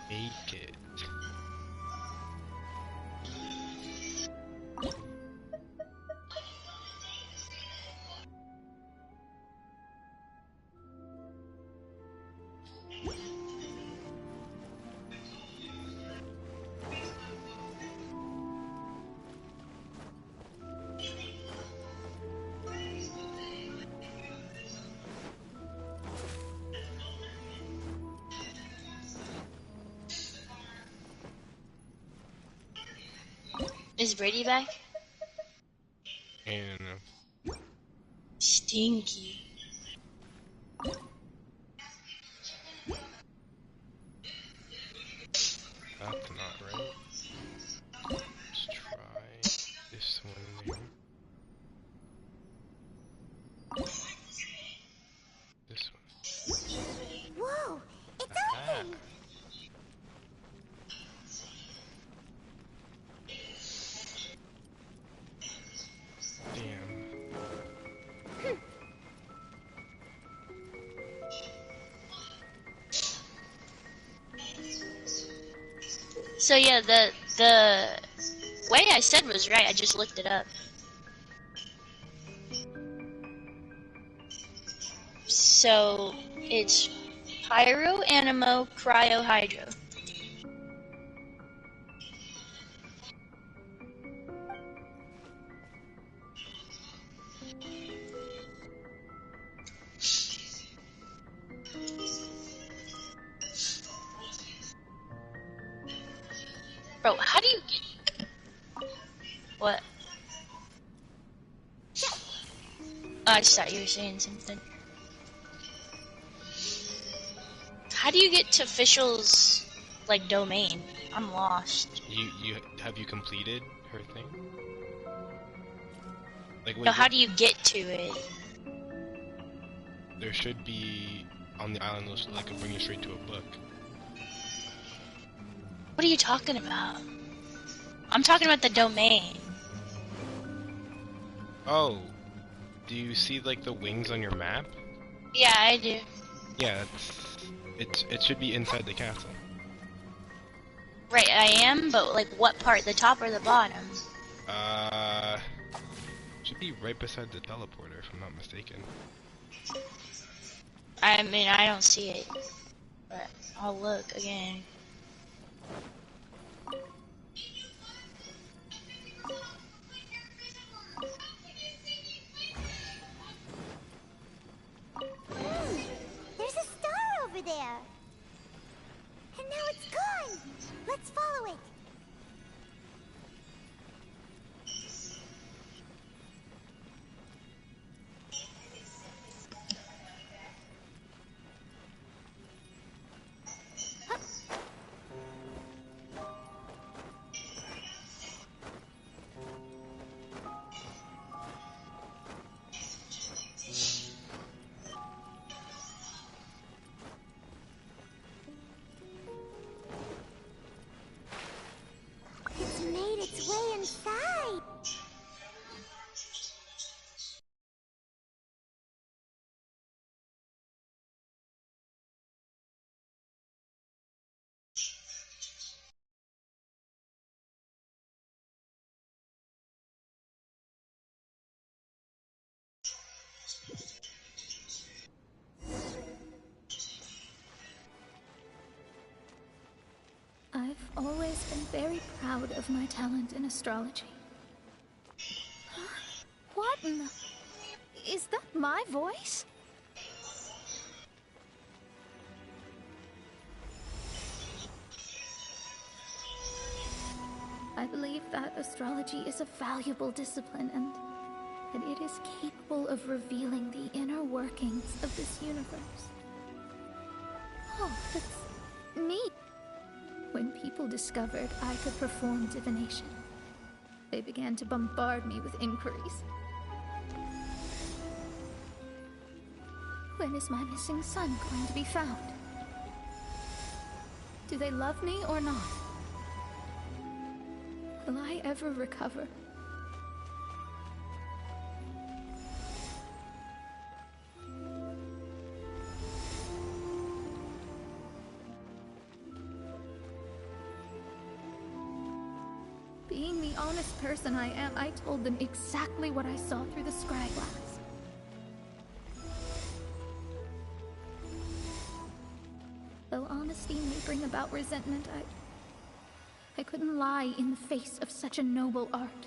Speaker 12: Make it.
Speaker 17: Is Brady back?
Speaker 12: And
Speaker 17: Stinky.
Speaker 12: that's not right. Let's try this one there. This one.
Speaker 15: Whoa! It's
Speaker 12: Aha.
Speaker 15: open!
Speaker 12: Damn.
Speaker 17: So yeah, the way I said was right. I just looked it up. So it's Pyro, Animo, Cryo, Hydro. Bro, how do you get... What? I just thought you were saying something. How do you get to Official's, like, domain? I'm lost.
Speaker 12: Have you completed her thing? Like,
Speaker 17: No, how do you get to it?
Speaker 12: There should be on the island list, like, bring you straight to a book.
Speaker 17: What are you talking about? I'm talking about the domain.
Speaker 12: Oh, do you see like the wings on your map?
Speaker 17: Yeah, I do.
Speaker 12: Yeah, it should be inside the castle.
Speaker 17: Right, I am, but like what part? The top or the bottom?
Speaker 12: Should be right beside the teleporter, if I'm not mistaken.
Speaker 17: I mean, I don't see it, but I'll look again.
Speaker 15: There's a star over there. And now it's gone. Let's follow it. It's made its way inside.
Speaker 18: I've always been very proud of my talent in astrology. What in the... Is that my voice? I believe that astrology is a valuable discipline and that it is capable of revealing the inner workings of this universe. Oh, that's neat. When people discovered I could perform divination, they began to bombard me with inquiries. When is my missing son going to be found? Do they love me or not? Will I ever recover? Being the honest person I am, I told them exactly what I saw through the scry glass. Though honesty may bring about resentment, I couldn't lie in the face of such a noble art.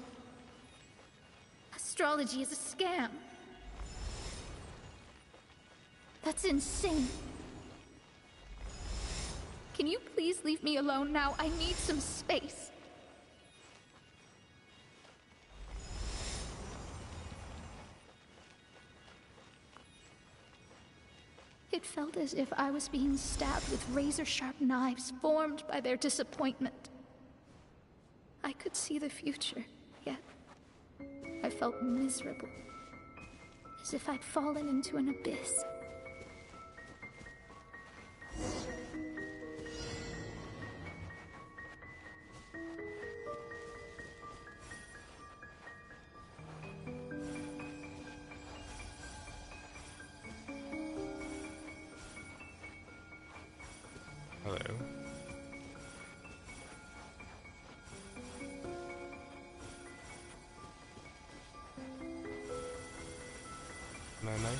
Speaker 18: Astrology is a scam. That's insane. Can you please leave me alone now? I need some space. It felt as if I was being stabbed with razor-sharp knives formed by their disappointment. I could see the future, yet I felt miserable, as if I'd fallen into an abyss.
Speaker 12: Hello. Isn't that nice?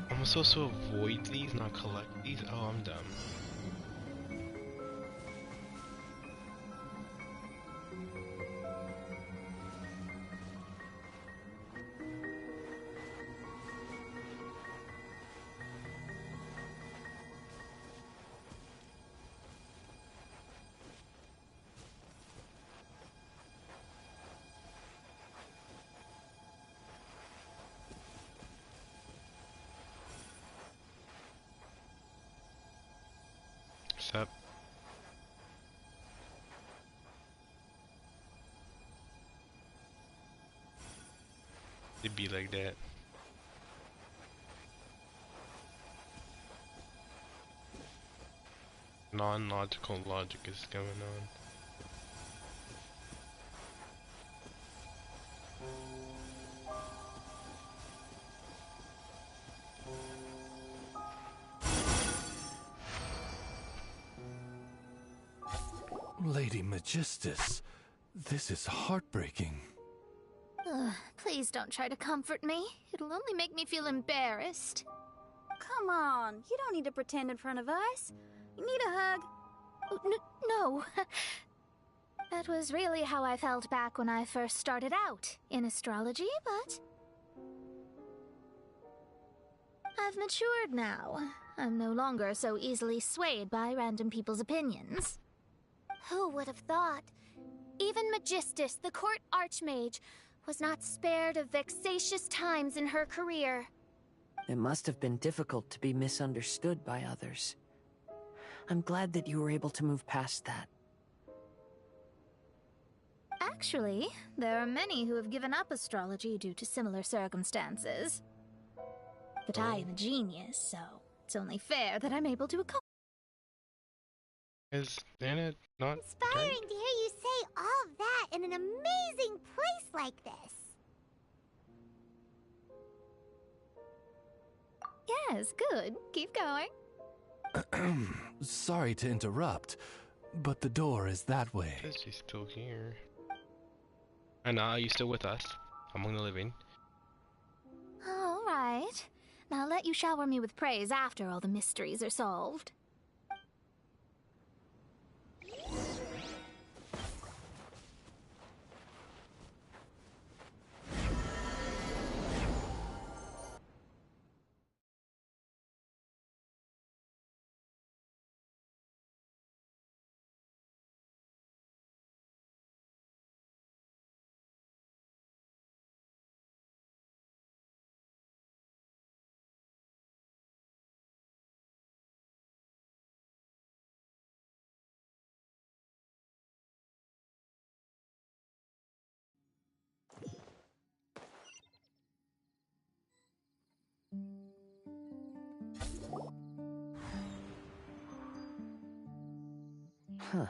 Speaker 12: I'm supposed to avoid these, not collect these? Oh, I'm dumb. Sup? It'd be like that. Non-logical logic is going on.
Speaker 1: Lady Magistus, this is heartbreaking.
Speaker 18: Ugh, please don't try to comfort me. It'll only make me feel embarrassed.
Speaker 20: Come on, you don't need to pretend in front of us. You need a hug.
Speaker 18: No. That was really how I felt back when I first started out in astrology, but I've matured now. I'm no longer so easily swayed by random people's opinions.
Speaker 15: Who would have thought?
Speaker 2: Even Magistus, the court archmage, was not spared of vexatious times in her career.
Speaker 19: It must have been difficult to be misunderstood by others. I'm glad that you were able to move past that.
Speaker 18: Actually, there are many who have given up astrology due to similar circumstances. But I am a genius, so it's only fair that I'm able to accomplish.
Speaker 12: Is Anna not
Speaker 15: Inspiring to hear you say all that in an amazing place like this.
Speaker 18: Yes, good. Keep going.
Speaker 1: Sorry to interrupt, but the door is that way.
Speaker 12: Says she's still here. Anna, are you still with us? Among the living?
Speaker 18: All right. Now let you shower me with praise after all the mysteries are solved.
Speaker 19: Huh.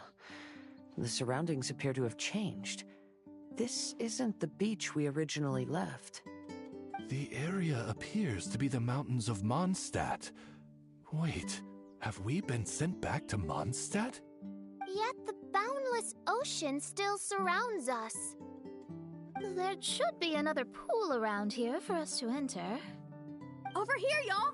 Speaker 19: The surroundings appear to have changed. This isn't the beach we originally left.
Speaker 1: The area appears to be the mountains of Mondstadt. Wait, have we been sent back to Mondstadt?
Speaker 15: Yet the
Speaker 18: boundless ocean still surrounds us. There should be another pool around here for us to enter.
Speaker 20: Over here, y'all!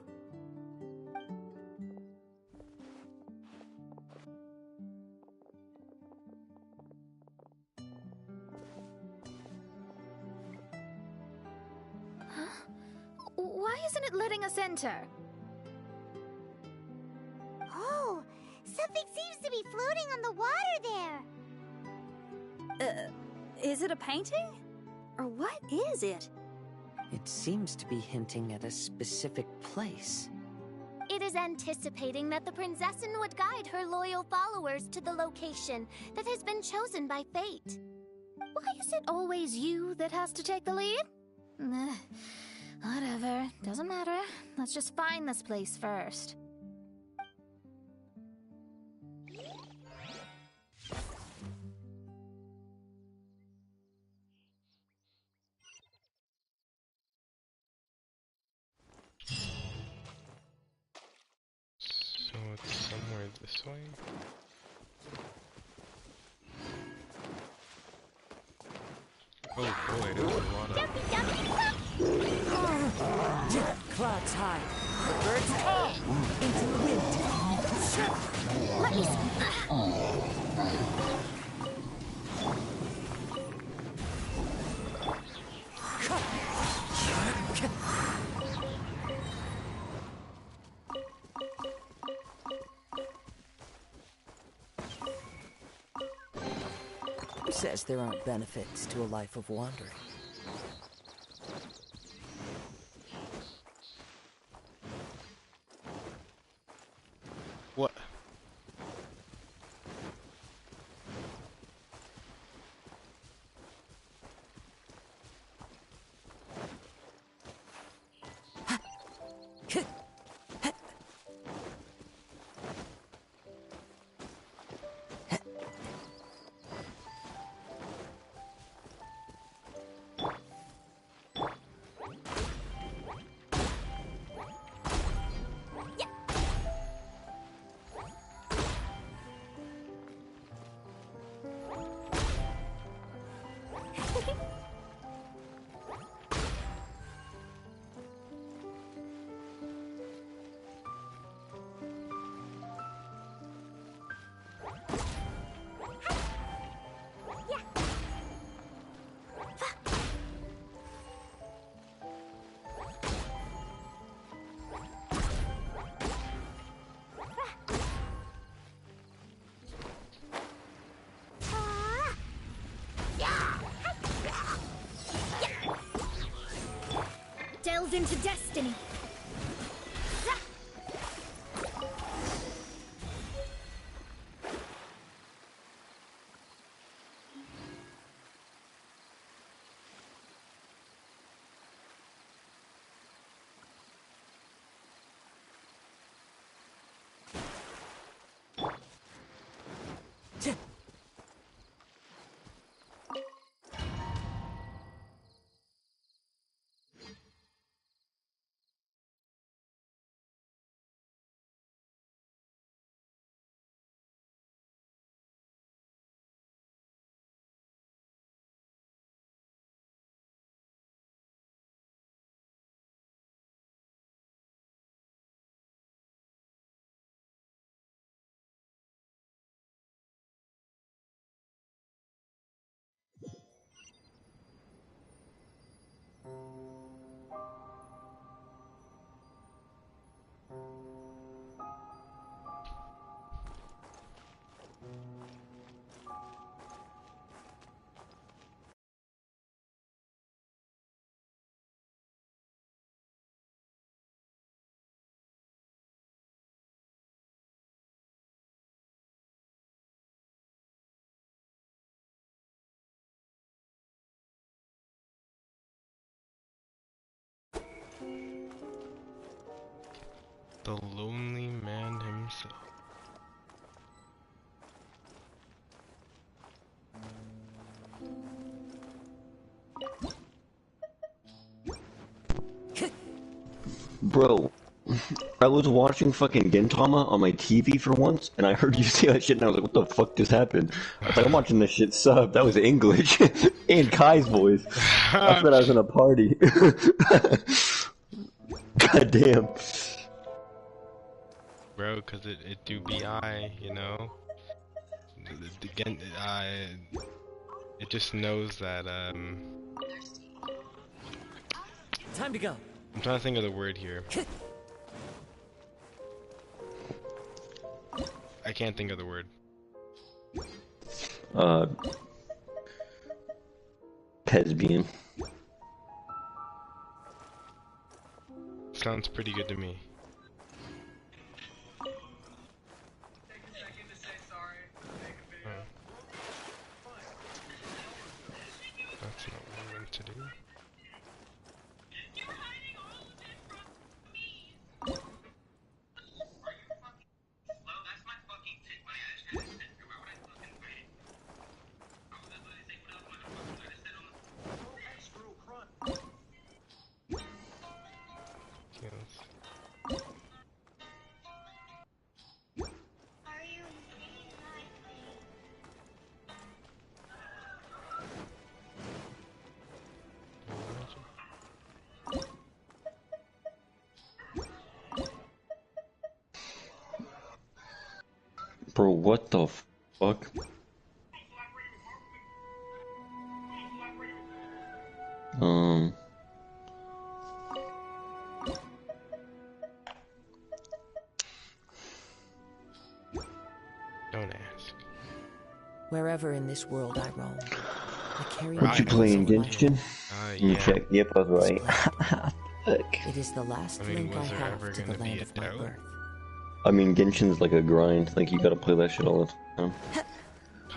Speaker 18: Why isn't it letting us enter?
Speaker 15: Oh, something seems to be floating on the water there.
Speaker 20: Is it a painting? Or what is it?
Speaker 19: It seems to be hinting at a specific place.
Speaker 18: It is anticipating that the Princessin would guide her loyal followers to the location that has been chosen by fate. Why is it always you that has to take the lead? Whatever, doesn't matter. Let's just find this place first.
Speaker 12: So it's somewhere this way? Oh boy, there's a lot of...
Speaker 19: Clouds high, the birds call into the wind.
Speaker 18: Let me
Speaker 19: Who says there aren't benefits to a life of wandering?
Speaker 12: What?
Speaker 18: delve into destiny.
Speaker 12: The lonely man himself.
Speaker 11: Bro,
Speaker 2: I was watching fucking Gintama on my TV for once, and I heard you say that shit, and I was like, what the fuck just happened? I was like, I'm watching this shit sub. That was English. And Kai's voice. I thought I was in a party. God damn.
Speaker 12: Bro, cause it do BI, you know? It just knows that,
Speaker 10: Time to go.
Speaker 12: I'm trying to think of the word here. I can't think of the word.
Speaker 2: Lesbian.
Speaker 12: Sounds pretty good to me. That's not what I meant to do.
Speaker 2: Bro, what the fuck?
Speaker 12: Don't ask.
Speaker 19: Wherever in this world I roam, I carry
Speaker 2: What you playing, Genshin?
Speaker 12: Yeah.
Speaker 2: Check. Yep, I was right. Fuck.
Speaker 19: It is the last link I have to the land of my birth.
Speaker 2: I mean, Genshin's like a grind. Like, you gotta play that shit all the time.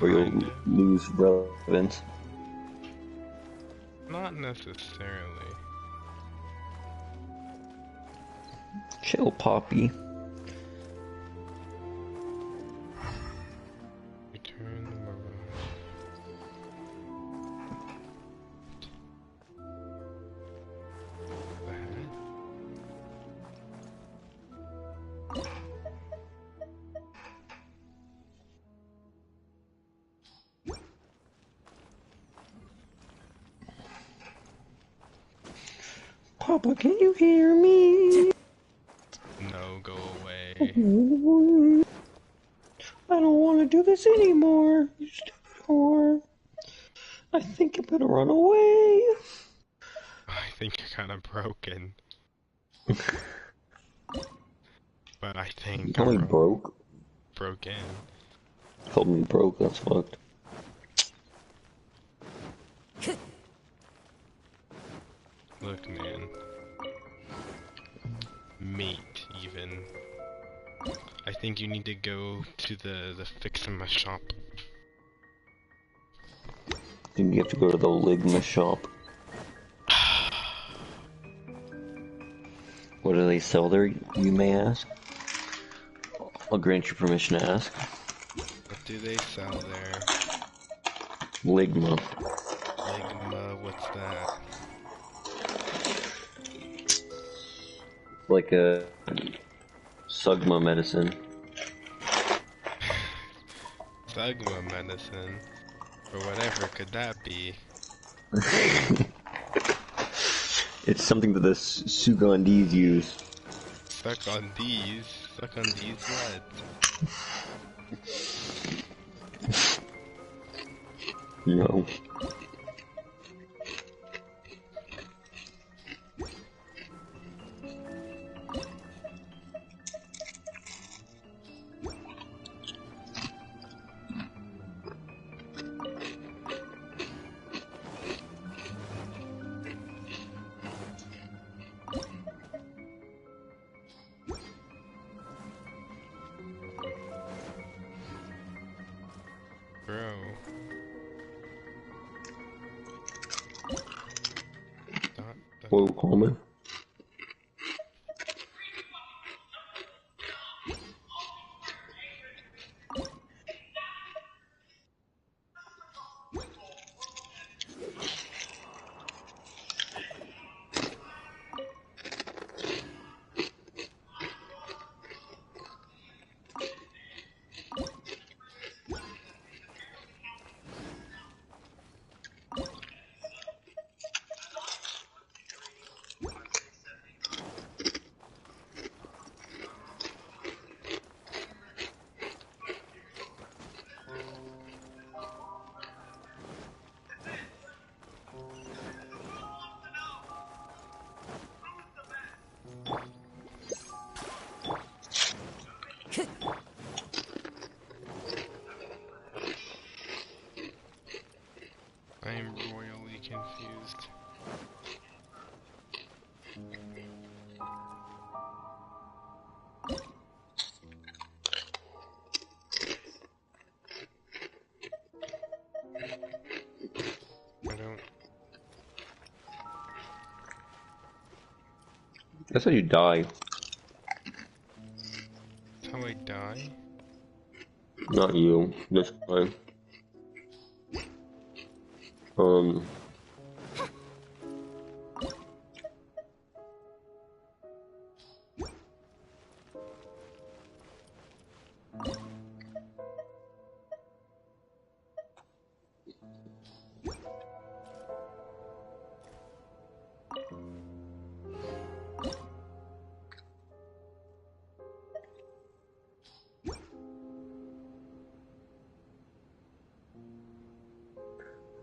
Speaker 2: Or you'll lose relevance.
Speaker 12: Not necessarily.
Speaker 2: Chill, Poppy.
Speaker 12: Return the mirage. The hat?
Speaker 2: Papa, can you hear me?
Speaker 12: No, go away.
Speaker 2: I don't want to do this anymore, you stupid whore. I think I'm gonna run away.
Speaker 12: I think you're kind of broken. But I think
Speaker 2: You call me broke?
Speaker 12: broken.
Speaker 2: Called me broke, that's fucked.
Speaker 12: Look, man. Mate, even. I think you need to go to the Fixima shop.
Speaker 2: I think you have to go to the Ligma shop. What do they sell there, you may ask? I'll grant you permission to ask.
Speaker 12: What do they sell there?
Speaker 2: Ligma.
Speaker 12: Ligma, what's that?
Speaker 2: Like a Sugma medicine.
Speaker 12: Sugma medicine? Or whatever could that be?
Speaker 2: It's something that the Sugandis use.
Speaker 12: Suck on these leads.
Speaker 2: No.
Speaker 12: Bro.
Speaker 2: Whoa, Coleman.
Speaker 12: I am royally confused. I don't...
Speaker 2: That's how you die.
Speaker 12: That's how I die?
Speaker 2: Not you. This guy.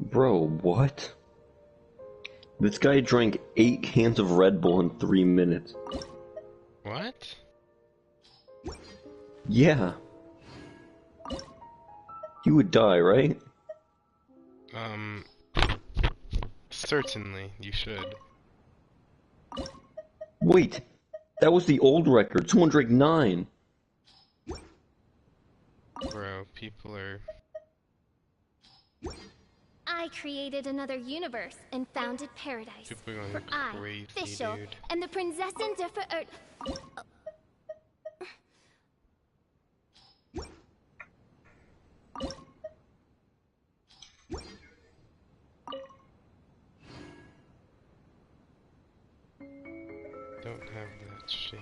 Speaker 2: Bro, what? This guy drank 8 cans of Red Bull in 3 minutes.
Speaker 12: What?
Speaker 2: Yeah. You would die, right?
Speaker 12: Certainly, you should.
Speaker 2: Wait, that was the old record. Someone drank 9.
Speaker 12: Bro, people are...
Speaker 18: I created another universe and founded paradise.
Speaker 12: People are going
Speaker 18: for
Speaker 12: crazy,
Speaker 18: I, Fischl,
Speaker 12: dude.
Speaker 18: and the Prinzessin der Verirrt.
Speaker 12: Don't have that shit.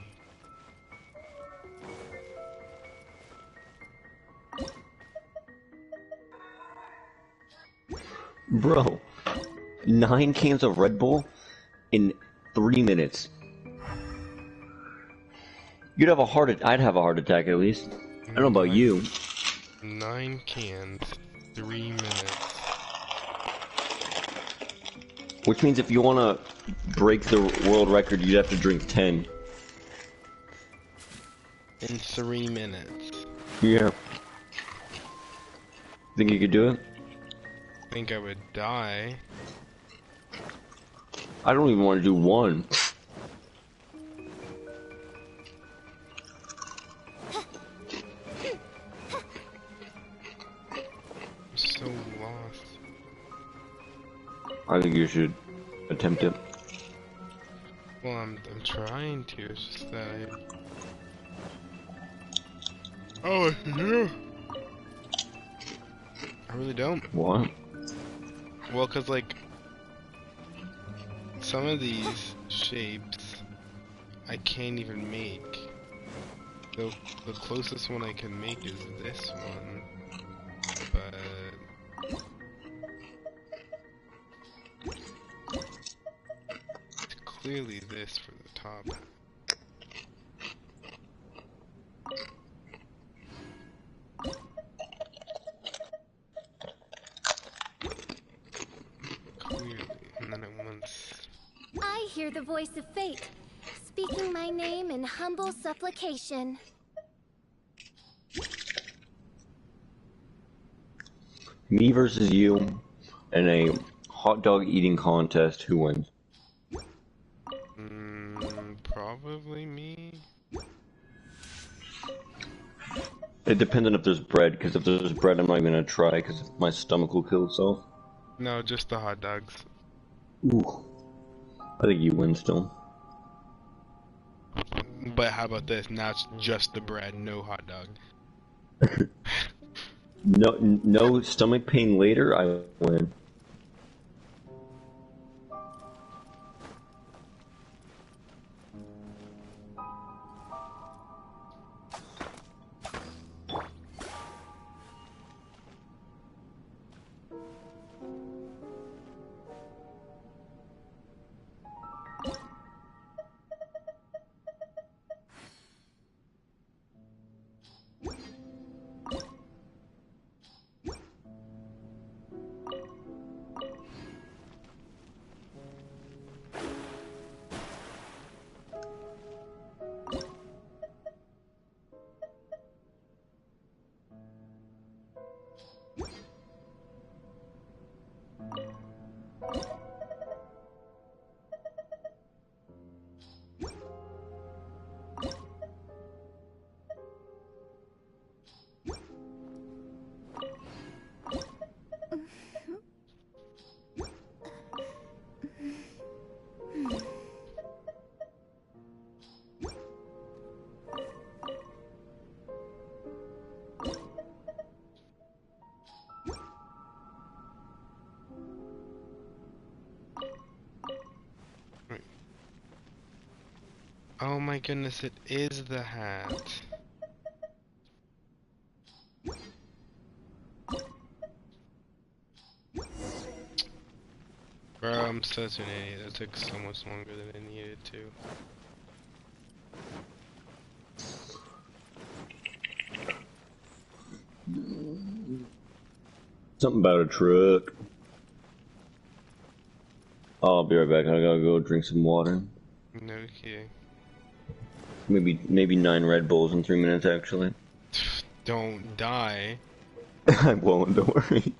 Speaker 2: Bro, 9 cans of Red Bull in 3 minutes. You'd have a heart attack. I'd have a heart attack at least. I don't know about you.
Speaker 12: 9 cans, 3 minutes.
Speaker 2: Which means if you want to break the world record, you'd have to drink 10.
Speaker 12: In 3 minutes.
Speaker 2: Yeah. Think you could do it?
Speaker 12: I think I would die.
Speaker 2: I don't even want to do 1.
Speaker 12: I'm so lost.
Speaker 2: I think you should attempt it.
Speaker 12: Well, I'm trying to, it's just that Oh, yeah. I really don't.
Speaker 2: What?
Speaker 12: Well, cause like, some of these shapes, I can't even make. The closest one I can make is this one, but it's clearly this for the top. Clearly, and then it wants...
Speaker 18: I hear the voice of fate, speaking my name in humble supplication.
Speaker 2: Me versus you in a hot dog eating contest. Who wins?
Speaker 12: Probably me.
Speaker 2: It depends on if there's bread, because if there's bread, I'm not even gonna try, because my stomach will kill itself.
Speaker 12: No, just the hot dogs.
Speaker 2: Ooh. I think you win still.
Speaker 12: But how about this? Now it's just the bread, no hot dog.
Speaker 2: No stomach pain later, I win.
Speaker 12: Oh my goodness, it is the hat. Bro, I'm such an idiot. That took so much longer than it needed to.
Speaker 21: Something about a truck. I'll be right back. I gotta go drink some water.
Speaker 12: No kidding.
Speaker 21: Maybe 9 Red Bulls in 3 minutes, actually.
Speaker 12: Don't die.
Speaker 21: I won't, don't worry.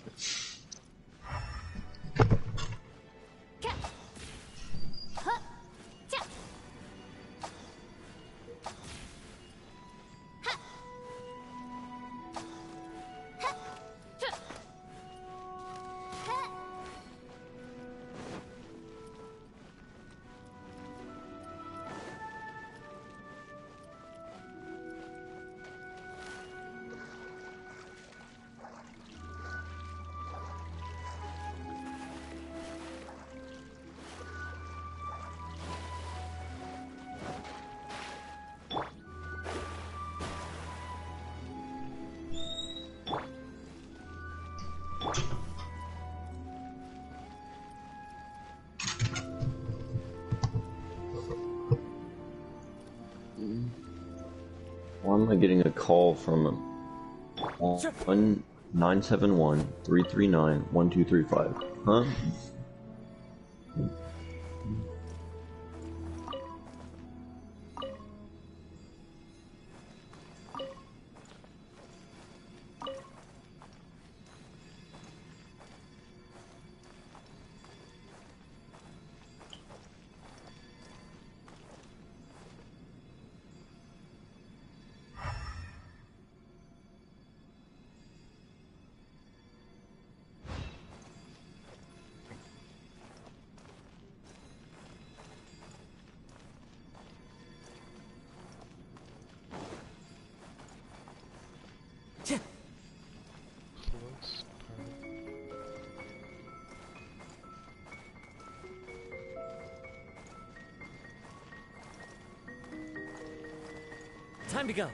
Speaker 21: Why am I getting a call from 971-339-1235? Huh?
Speaker 13: Time to go.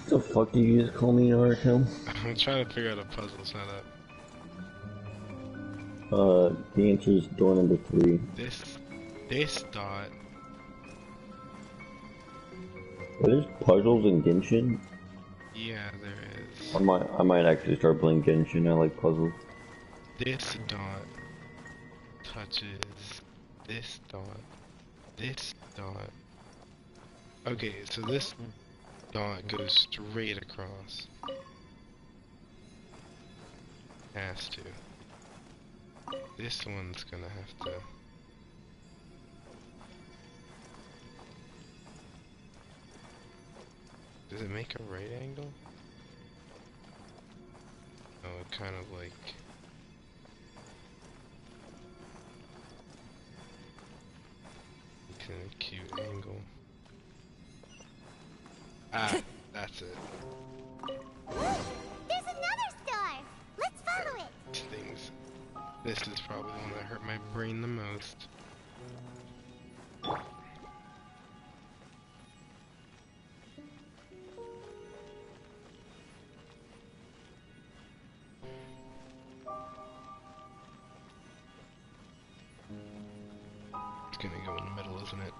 Speaker 13: What the fuck do you just call me, Naruto?
Speaker 12: I'm trying to figure out a puzzle setup.
Speaker 21: The answer is door number 3.
Speaker 12: This dot.
Speaker 21: There's puzzles in Genshin?
Speaker 12: Yeah, there is.
Speaker 21: I might actually start playing Genshin. I like puzzles.
Speaker 12: This dot touches this dot. This dot. Okay, so this dot goes straight across. Has to. This one's gonna have to. Does it make a right angle? Oh, it kind of like. It's in a cute angle. Ah, that's it.
Speaker 15: There's another star! Let's follow it!
Speaker 12: This is probably the one that hurt my brain the most. It's gonna go in the middle, isn't it?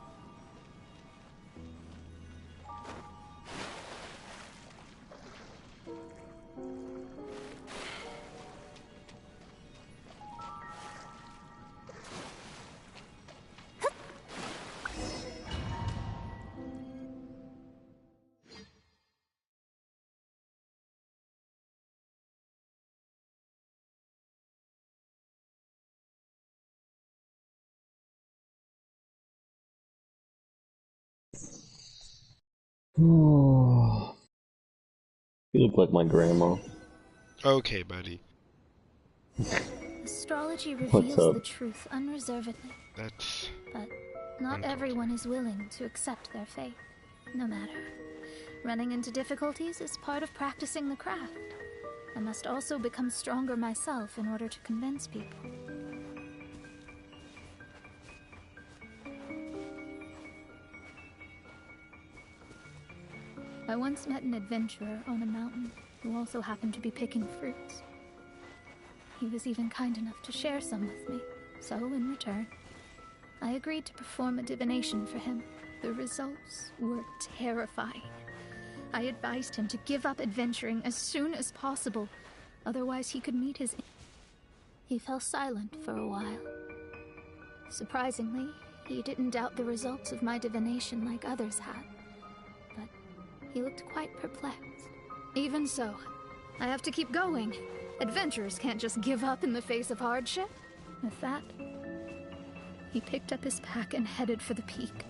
Speaker 21: You look like my grandma.
Speaker 12: Okay, buddy.
Speaker 18: Astrology
Speaker 21: What's
Speaker 18: reveals
Speaker 21: up?
Speaker 18: the truth unreservedly.
Speaker 12: That's...
Speaker 18: But not everyone is willing to accept their fate, no matter. Running into difficulties is part of practicing the craft. I must also become stronger myself in order to convince people. I once met an adventurer on a mountain who also happened to be picking fruits. He was even kind enough to share some with me, so in return, I agreed to perform a divination for him. The results were terrifying. I advised him to give up adventuring as soon as possible, otherwise he could meet his... He fell silent for a while. Surprisingly, he didn't doubt the results of my divination like others had, but he looked quite perplexed. Even so, I have to keep going. Adventurers can't just give up in the face of hardship. With that, he picked up his pack and headed for the peak.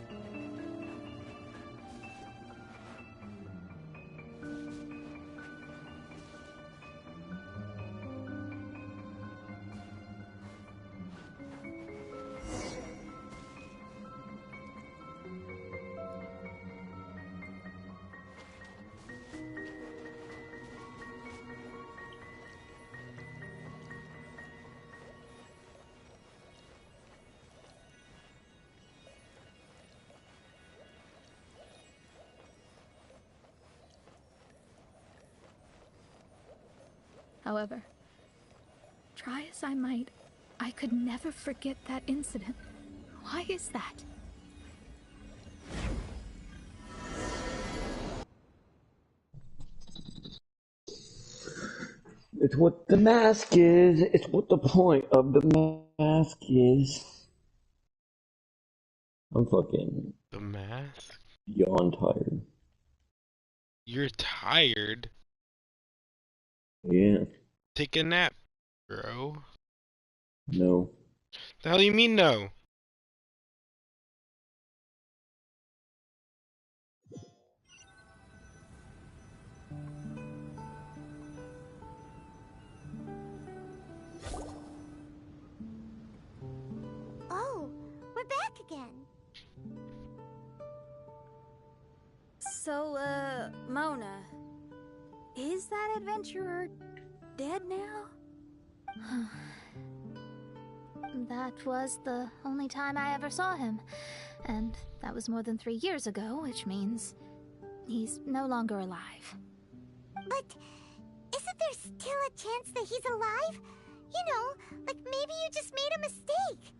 Speaker 18: However, try as I might, I could never forget that incident. Why is that?
Speaker 21: It's what the mask is. It's what the point of the mask is. I'm fucking
Speaker 12: The mask?
Speaker 21: beyond tired.
Speaker 12: You're tired?
Speaker 21: Yeah.
Speaker 12: Take a nap, bro.
Speaker 21: No.
Speaker 12: The hell you mean no?
Speaker 15: Oh, we're back again.
Speaker 20: So, Mona, is that adventurer dead now?
Speaker 18: That was the only time I ever saw him, and that was more than 3 years ago, which means he's no longer alive.
Speaker 15: But isn't there still a chance that he's alive? You know, like maybe you just made a mistake.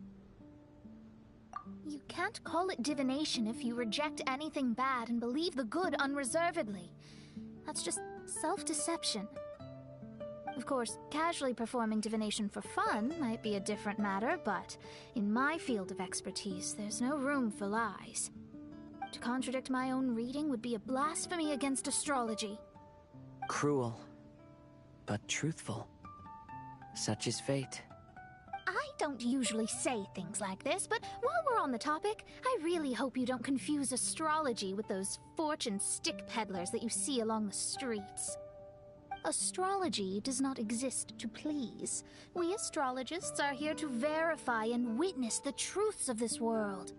Speaker 18: You can't call it divination if you reject anything bad and believe the good unreservedly. That's just self-deception. Of course, casually performing divination for fun might be a different matter, but in my field of expertise, there's no room for lies. To contradict my own reading would be a blasphemy against astrology.
Speaker 19: Cruel, but truthful. Such is fate.
Speaker 18: I don't usually say things like this, but while we're on the topic, I really hope you don't confuse astrology with those fortune stick peddlers that you see along the streets. Astrology does not exist to please. We astrologists are here to verify and witness the truths of this world.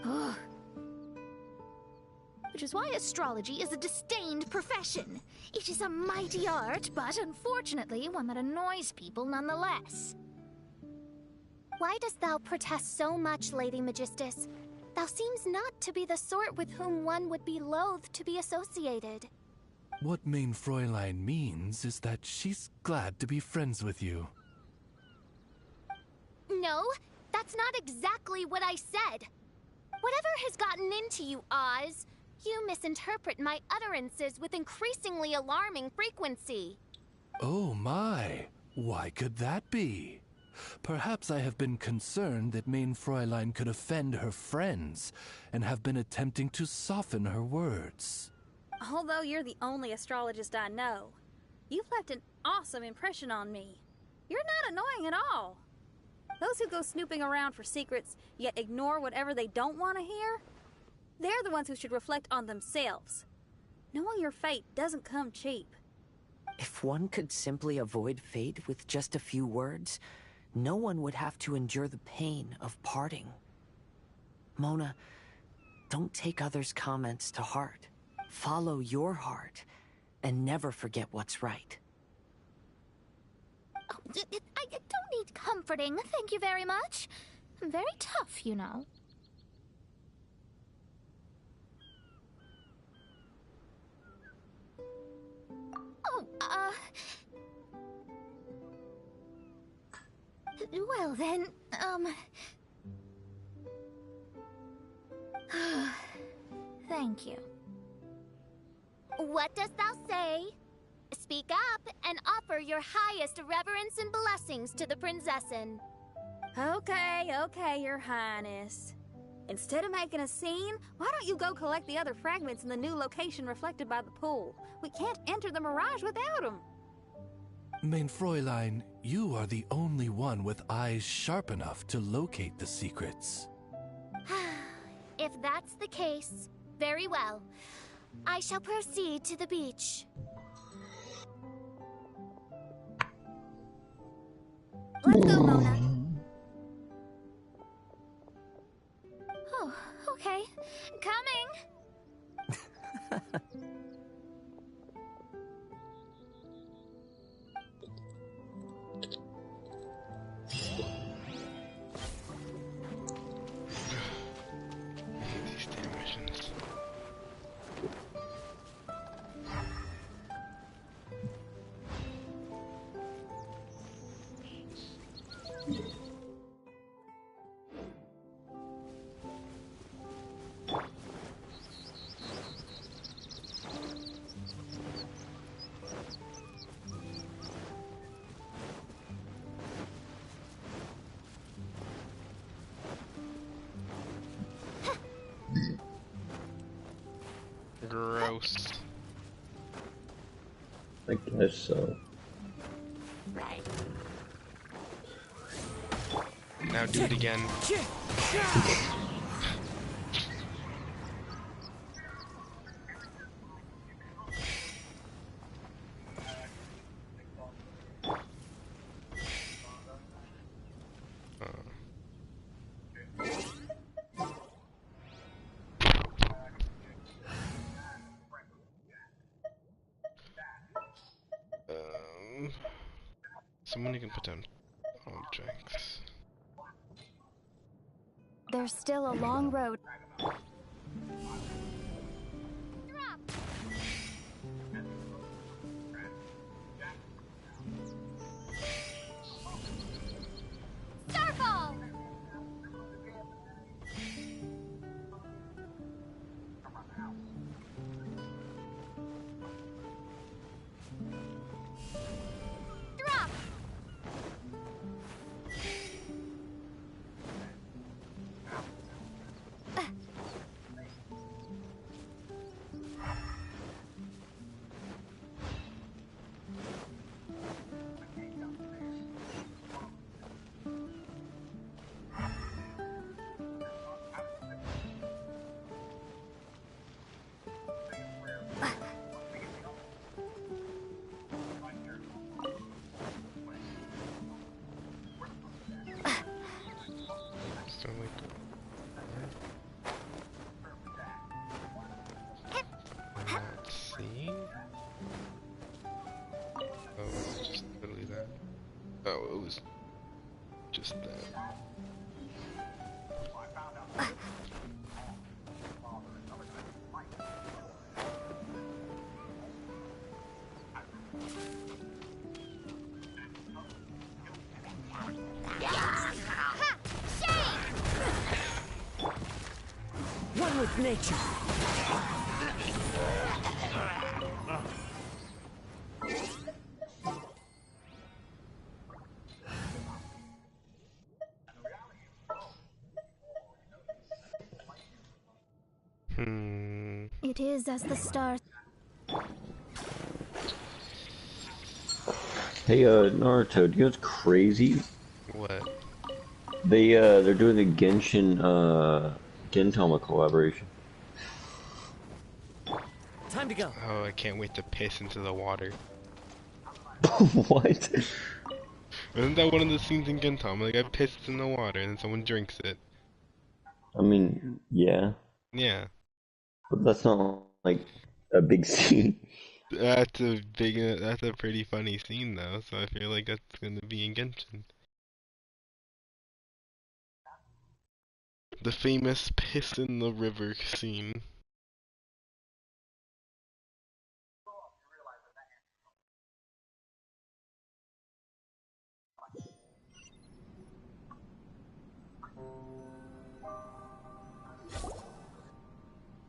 Speaker 18: Ugh. Which is why astrology is a disdained profession. It is a mighty art, but unfortunately one that annoys people nonetheless.
Speaker 15: Why dost thou protest so much, Lady Magistus? Thou seems not to be the sort with whom one would be loath to be associated.
Speaker 1: What Main Fräulein means is that she's glad to be friends with you.
Speaker 15: No, that's not exactly what I said. Whatever has gotten into you, Oz, you misinterpret my utterances with increasingly alarming frequency.
Speaker 1: Oh my, why could that be? Perhaps I have been concerned that Main Fräulein could offend her friends, and have been attempting to soften her words.
Speaker 20: Although you're the only astrologist I know, you've left an awesome impression on me. You're not annoying at all. Those who go snooping around for secrets, yet ignore whatever they don't want to hear, They're the ones who should reflect on themselves. Knowing your fate doesn't come cheap.
Speaker 19: If one could simply avoid fate with just a few words, no one would have to endure the pain of parting. Mona, don't take others' comments to heart. Follow your heart, and never forget what's right.
Speaker 18: Oh, I don't need comforting, thank you very much. I'm very tough, you know. Oh, well then, thank you.
Speaker 15: What dost thou say? Speak up and offer your highest reverence and blessings to the prinzessin.
Speaker 20: Okay, Your Highness. Instead of making a scene, why don't you go collect the other fragments in the new location reflected by the pool? We can't enter the Mirage without them.
Speaker 5: Mein Fräulein, you are the only one with eyes sharp enough to locate the secrets.
Speaker 15: If that's the case, very well. I shall proceed to the beach. Let's go, Mona.
Speaker 18: Oh, okay. Coming!
Speaker 12: These damn missions. Gross.
Speaker 21: I guess so.
Speaker 12: Now do it again. Someone who can put down objects.
Speaker 18: There's still a long road.
Speaker 15: Starfall! Drop!
Speaker 12: So like, let's see. Oh, it was just literally that. Oh, it was just that.
Speaker 19: One with nature.
Speaker 18: It is as the stars.
Speaker 21: Hey, Naruto, do you know what's crazy?
Speaker 12: What?
Speaker 21: They're doing the Genshin, Gintama collaboration.
Speaker 13: Time to go.
Speaker 12: Oh, I can't wait to piss into the water.
Speaker 21: What?
Speaker 12: Isn't that one of the scenes in Genshin? Like, I pissed in the water and then someone drinks it.
Speaker 21: I mean, yeah.
Speaker 12: Yeah.
Speaker 21: But that's not, like, a big scene.
Speaker 12: That's a pretty funny scene though, so I feel like that's gonna be in Genshin. The famous piss in the river scene.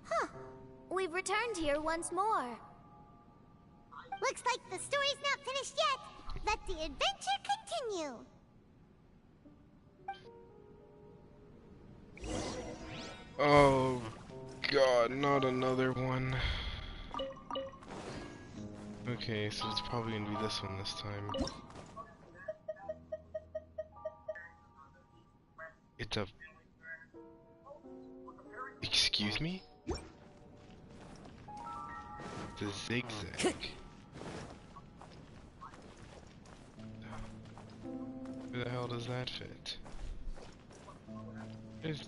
Speaker 15: Huh. We've returned here once more. Looks like the story's not finished yet. Let the adventure continue.
Speaker 12: Oh god, not another one. Okay, so it's probably gonna be this one this time. It's a... Excuse me? It's a zigzag. Where the hell does that fit? There's...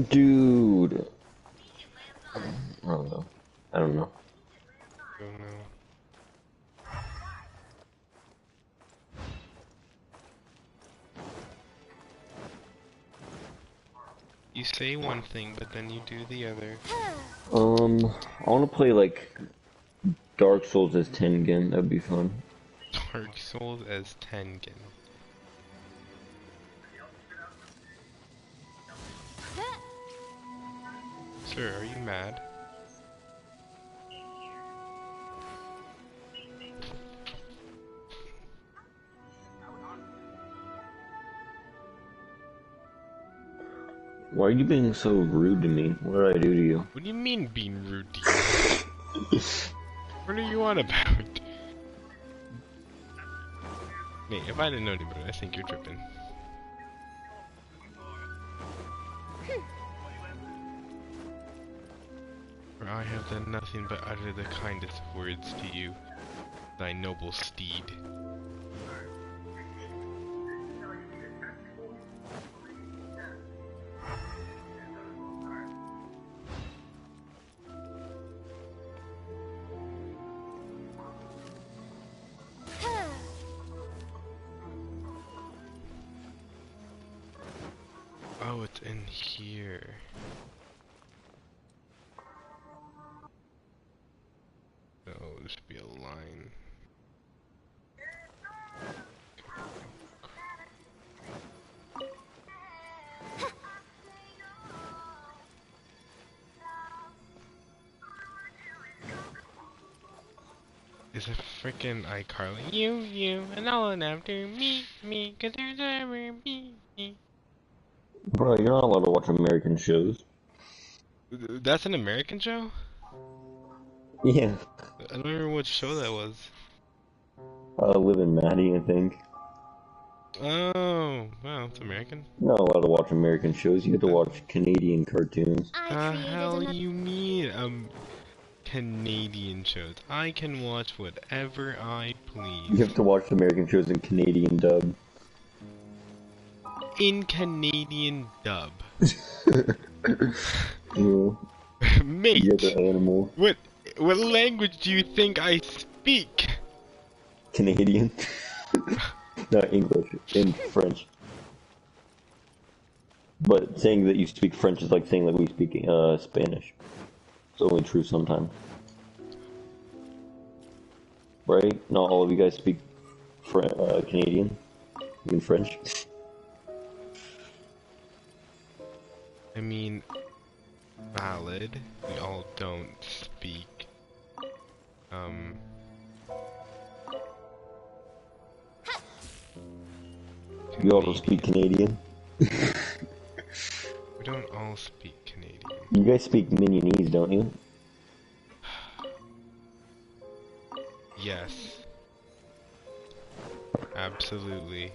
Speaker 21: Dude. I don't know. I don't know.
Speaker 12: Don't know. You say one thing, but then you do the other.
Speaker 21: I want to play, like, Dark Souls as Tengen. That'd be fun.
Speaker 12: Dark Souls as Tengen. Sir, are you mad?
Speaker 21: Why are you being so rude to me? What did I do to you?
Speaker 12: What do you mean being rude to you? What are you on about? Nate, if I didn't know any better, I think you're tripping. For I have done nothing but utter the kindest of words to you, thy noble steed. Oh, it's in here. Oh, there should be a line. Is it frickin' iCarly? You, and all and after me, cause there's ever me.
Speaker 21: Bro, you're not allowed to watch American shows.
Speaker 12: That's an American show?
Speaker 21: Yeah.
Speaker 12: I don't remember what show that was.
Speaker 21: Liv and Maddie, I think.
Speaker 12: Oh, wow, it's American?
Speaker 21: You're not allowed to watch American shows. You have to watch Canadian cartoons.
Speaker 12: The hell you mean? Canadian shows. I can watch whatever I please.
Speaker 21: You have to watch American shows in Canadian dub.
Speaker 12: In Canadian dub.
Speaker 21: Yeah.
Speaker 12: Mate,
Speaker 21: You're the animal.
Speaker 12: what language do you think I speak?
Speaker 21: Canadian. Not English, in French. But saying that you speak French is like saying that we speak Spanish. It's only true sometimes. Right? Not all of you guys speak Canadian, even French.
Speaker 12: I mean, valid. We all don't speak.
Speaker 21: You also speak Canadian.
Speaker 12: We don't all speak Canadian.
Speaker 21: You guys speak Minionese, don't you?
Speaker 12: Yes. Absolutely.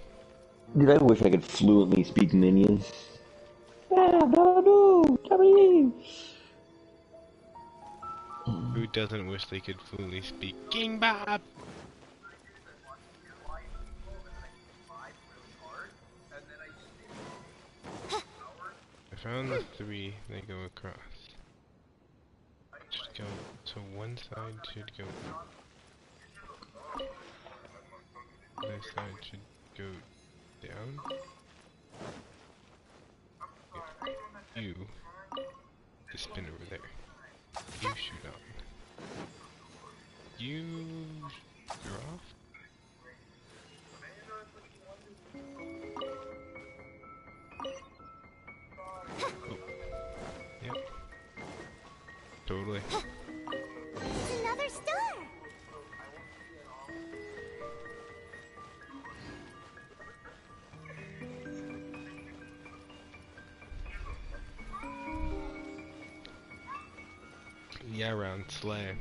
Speaker 21: Dude, I wish I could fluently speak Minion.
Speaker 12: Who doesn't wish they could fluently speak King Bob? I found the 3 they go across. Should go, so one side should go up. The other side should go down. Yeah. You just spin over there. You shoot up. You you're off. Oh. Yep. Totally.
Speaker 15: It's another star!
Speaker 12: Yeah, round slay.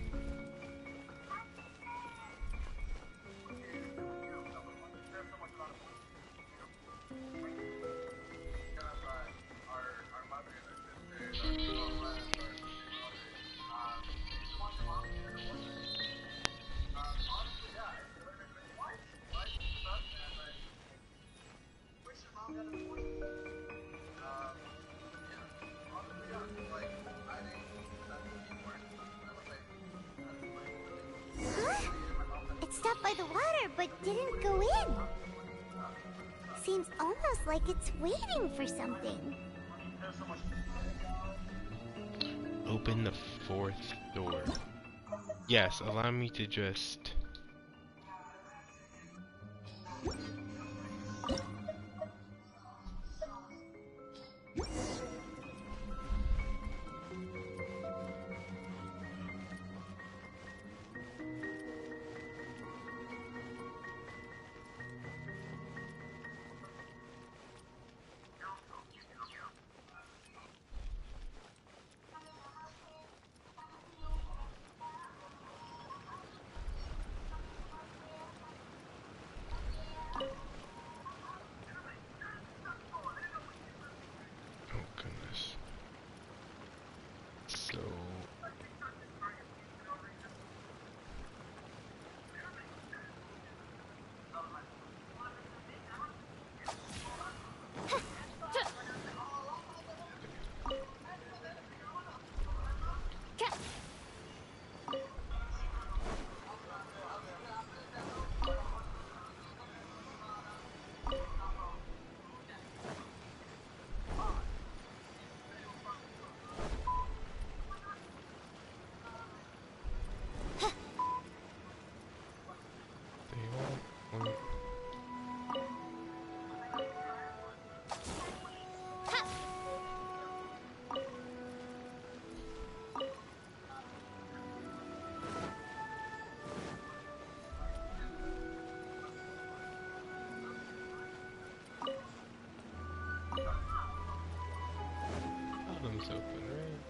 Speaker 15: It stopped by the water, but didn't go in. Seems almost like it's waiting for something.
Speaker 12: Open the 4th door. Yes, allow me to just... So... Bottom's open, right?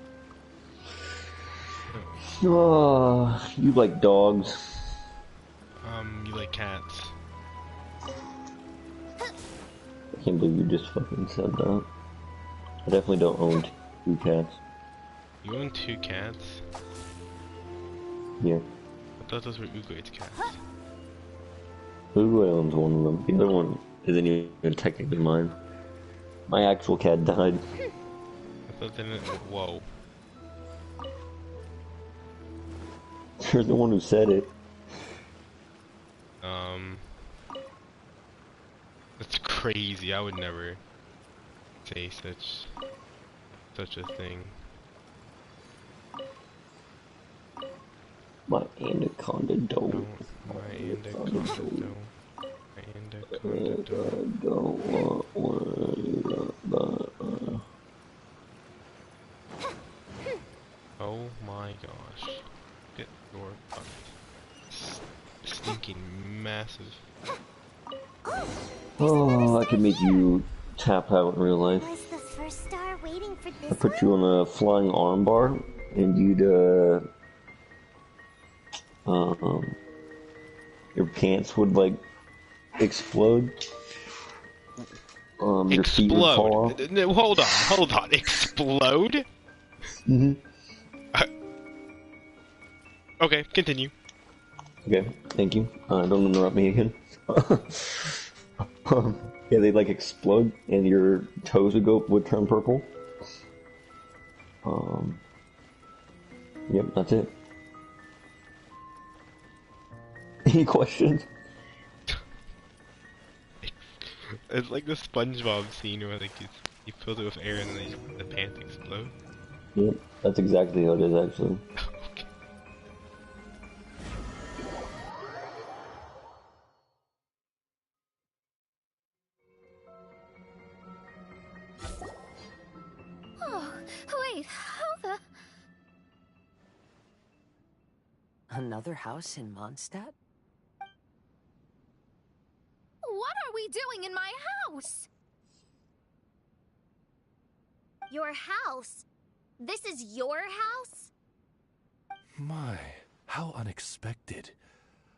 Speaker 21: Oh, you like dogs.
Speaker 12: You like cats.
Speaker 21: I can't believe you just fucking said that. I definitely don't own 2 cats.
Speaker 12: You own 2 cats?
Speaker 21: Yeah.
Speaker 12: I thought those were Ugoid's cats.
Speaker 21: Ugo owns one of them. The other one isn't even technically mine. My actual cat died.
Speaker 12: I thought they meant, whoa.
Speaker 21: You're the one who said it.
Speaker 12: That's crazy. I would never say such a thing.
Speaker 21: My anaconda doe.
Speaker 12: My anaconda doe. My anaconda doe.
Speaker 21: Don't want one.
Speaker 12: Oh my gosh. Get your butt. Stinking massive.
Speaker 21: Oh, I could make you tap out in real life.
Speaker 15: Was the first star waiting for this
Speaker 21: I put you on a flying armbar, and you'd, your pants would, like, explode. Your feet would fall off.
Speaker 12: No, hold on. Explode?
Speaker 21: Mm-hmm.
Speaker 12: Okay, continue.
Speaker 21: Okay, thank you. Don't interrupt me again. Yeah, they'd like explode, and your toes would turn purple. Yep, that's it. Any questions?
Speaker 12: It's like the SpongeBob scene where like you fill it with air and then the pants explode.
Speaker 21: Yep, that's exactly how it is actually.
Speaker 18: Oh, wait, how the...
Speaker 19: Another house in Mondstadt?
Speaker 18: What are we doing in my house?
Speaker 15: Your house? This is your house?
Speaker 5: My, how unexpected.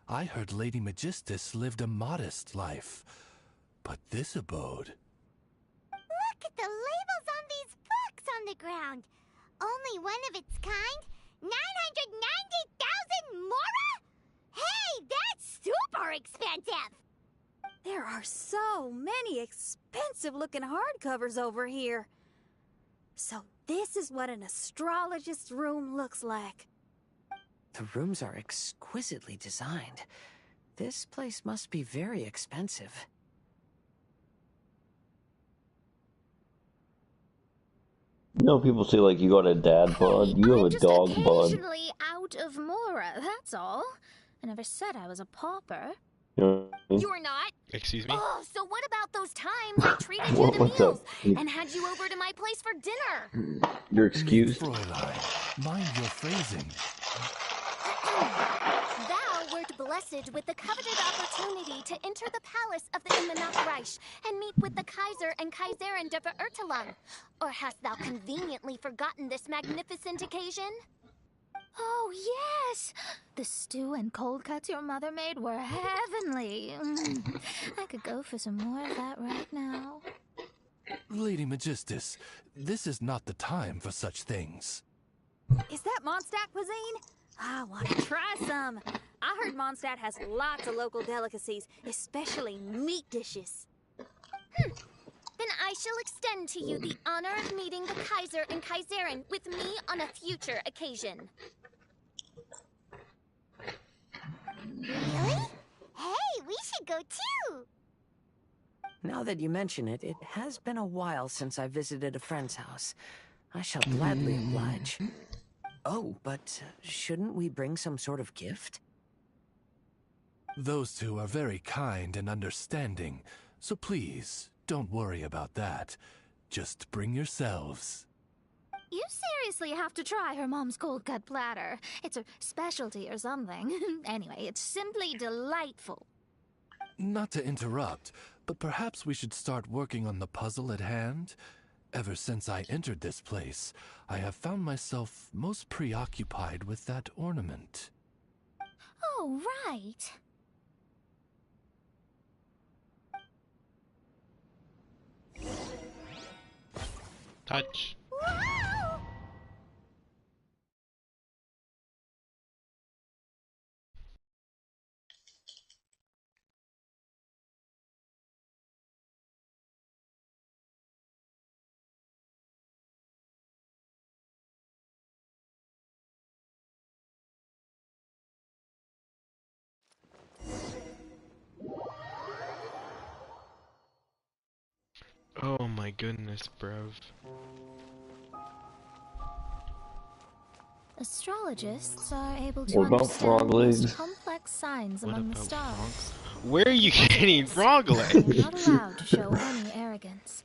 Speaker 5: I heard Lady Magistus lived a modest life, but this abode...
Speaker 15: Look at the labels on these books on the ground. Only one of its kind? 990,000 mora? Hey, that's super expensive!
Speaker 20: There are so many expensive-looking hardcovers over here. So this is what an astrologist's room looks like.
Speaker 19: The rooms are exquisitely designed. This place must be very expensive.
Speaker 21: You know, people say like you got a dad bod. You have a dog bod.
Speaker 18: Occasionally out of mora, that's all. I never said I was a pauper.
Speaker 21: You know what I mean?
Speaker 2: You're not.
Speaker 12: Excuse me?
Speaker 2: Oh, so what about those times I treated you to
Speaker 21: What's
Speaker 2: meals
Speaker 21: up?
Speaker 2: and had you over to my place for dinner?
Speaker 21: You're excused.
Speaker 5: Fräulein, mind your phrasing.
Speaker 2: Thou wert blessed with the coveted opportunity to enter the palace of the Immenach Reich and meet with the Kaiser and Kaiserin der Verurteilung. Or hast thou conveniently forgotten this magnificent occasion?
Speaker 18: Oh, yes! The stew and cold cuts your mother made were heavenly. I could go for some more of that right now.
Speaker 5: Lady Magistus, this is not the time for such things.
Speaker 20: Is that Mondstadt cuisine? I want to try some. I heard Mondstadt has lots of local delicacies, especially meat dishes.
Speaker 2: Then I shall extend to you the honor of meeting the Kaiser and Kaiserin with me on a future occasion.
Speaker 15: Really? Hey, we should go too!
Speaker 19: Now that you mention it, it has been a while since I visited a friend's house. I shall gladly oblige. Oh, but shouldn't we bring some sort of gift?
Speaker 5: Those two are very kind and understanding, so please, don't worry about that. Just bring yourselves.
Speaker 18: You seriously have to try her mom's cold cut platter. It's a specialty or something. Anyway, it's simply delightful.
Speaker 5: Not to interrupt, but perhaps we should start working on the puzzle at hand? Ever since I entered this place, I have found myself most preoccupied with that ornament.
Speaker 18: Oh, right.
Speaker 12: Touch.
Speaker 15: Whoa!
Speaker 12: Oh my goodness, bruv.
Speaker 18: Astrologists are able to
Speaker 21: What about
Speaker 18: understand
Speaker 21: frog
Speaker 18: the most
Speaker 21: legs?
Speaker 18: complex signs
Speaker 12: What
Speaker 18: among the
Speaker 12: about
Speaker 18: stars.
Speaker 12: Where are you getting frog
Speaker 18: They're
Speaker 12: legs?
Speaker 18: not allowed to show any arrogance.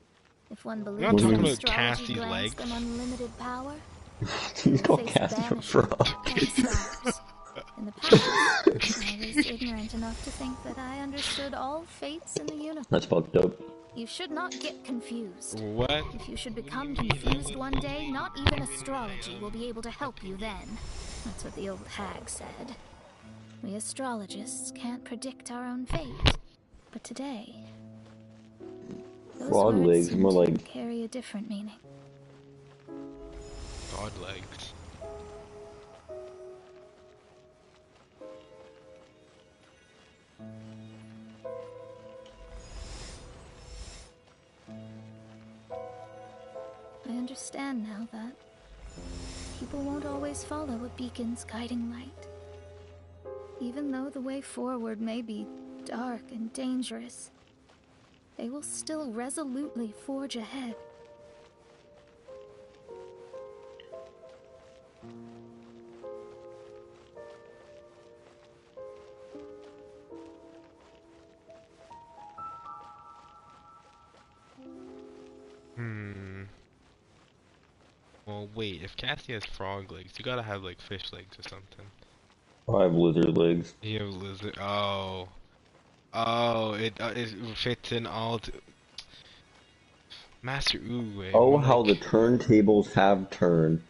Speaker 18: If one
Speaker 12: We're not
Speaker 18: believes
Speaker 12: talking
Speaker 18: that
Speaker 12: about
Speaker 18: astrology
Speaker 12: Cassie's
Speaker 18: grants
Speaker 12: legs.
Speaker 18: them unlimited power,
Speaker 21: He's
Speaker 18: they will
Speaker 21: called
Speaker 18: face
Speaker 21: Cassie a
Speaker 18: banishment
Speaker 21: frog.
Speaker 18: from the stars. In the past, I was ignorant enough to think that I understood all fates in the universe.
Speaker 21: That's fucked up.
Speaker 18: You should not get confused.
Speaker 12: What?
Speaker 18: If you should become confused one day, not even astrology will be able to help you then. That's what the old hag said. We astrologists can't predict our own fate. But today, those
Speaker 21: Frog
Speaker 18: words
Speaker 21: legs,
Speaker 18: seem
Speaker 21: more
Speaker 18: to
Speaker 21: like
Speaker 18: carry a different meaning.
Speaker 12: God legs.
Speaker 18: I understand now that people won't always follow a beacon's guiding light. Even though the way forward may be dark and dangerous, they will still resolutely forge ahead.
Speaker 12: Well, wait, if Cassie has frog legs, you gotta have, like, fish legs or something.
Speaker 21: I have lizard legs.
Speaker 12: You have lizard. Oh. Oh, it fits in all. Master Uwe.
Speaker 21: Oh, how the turntables have turned.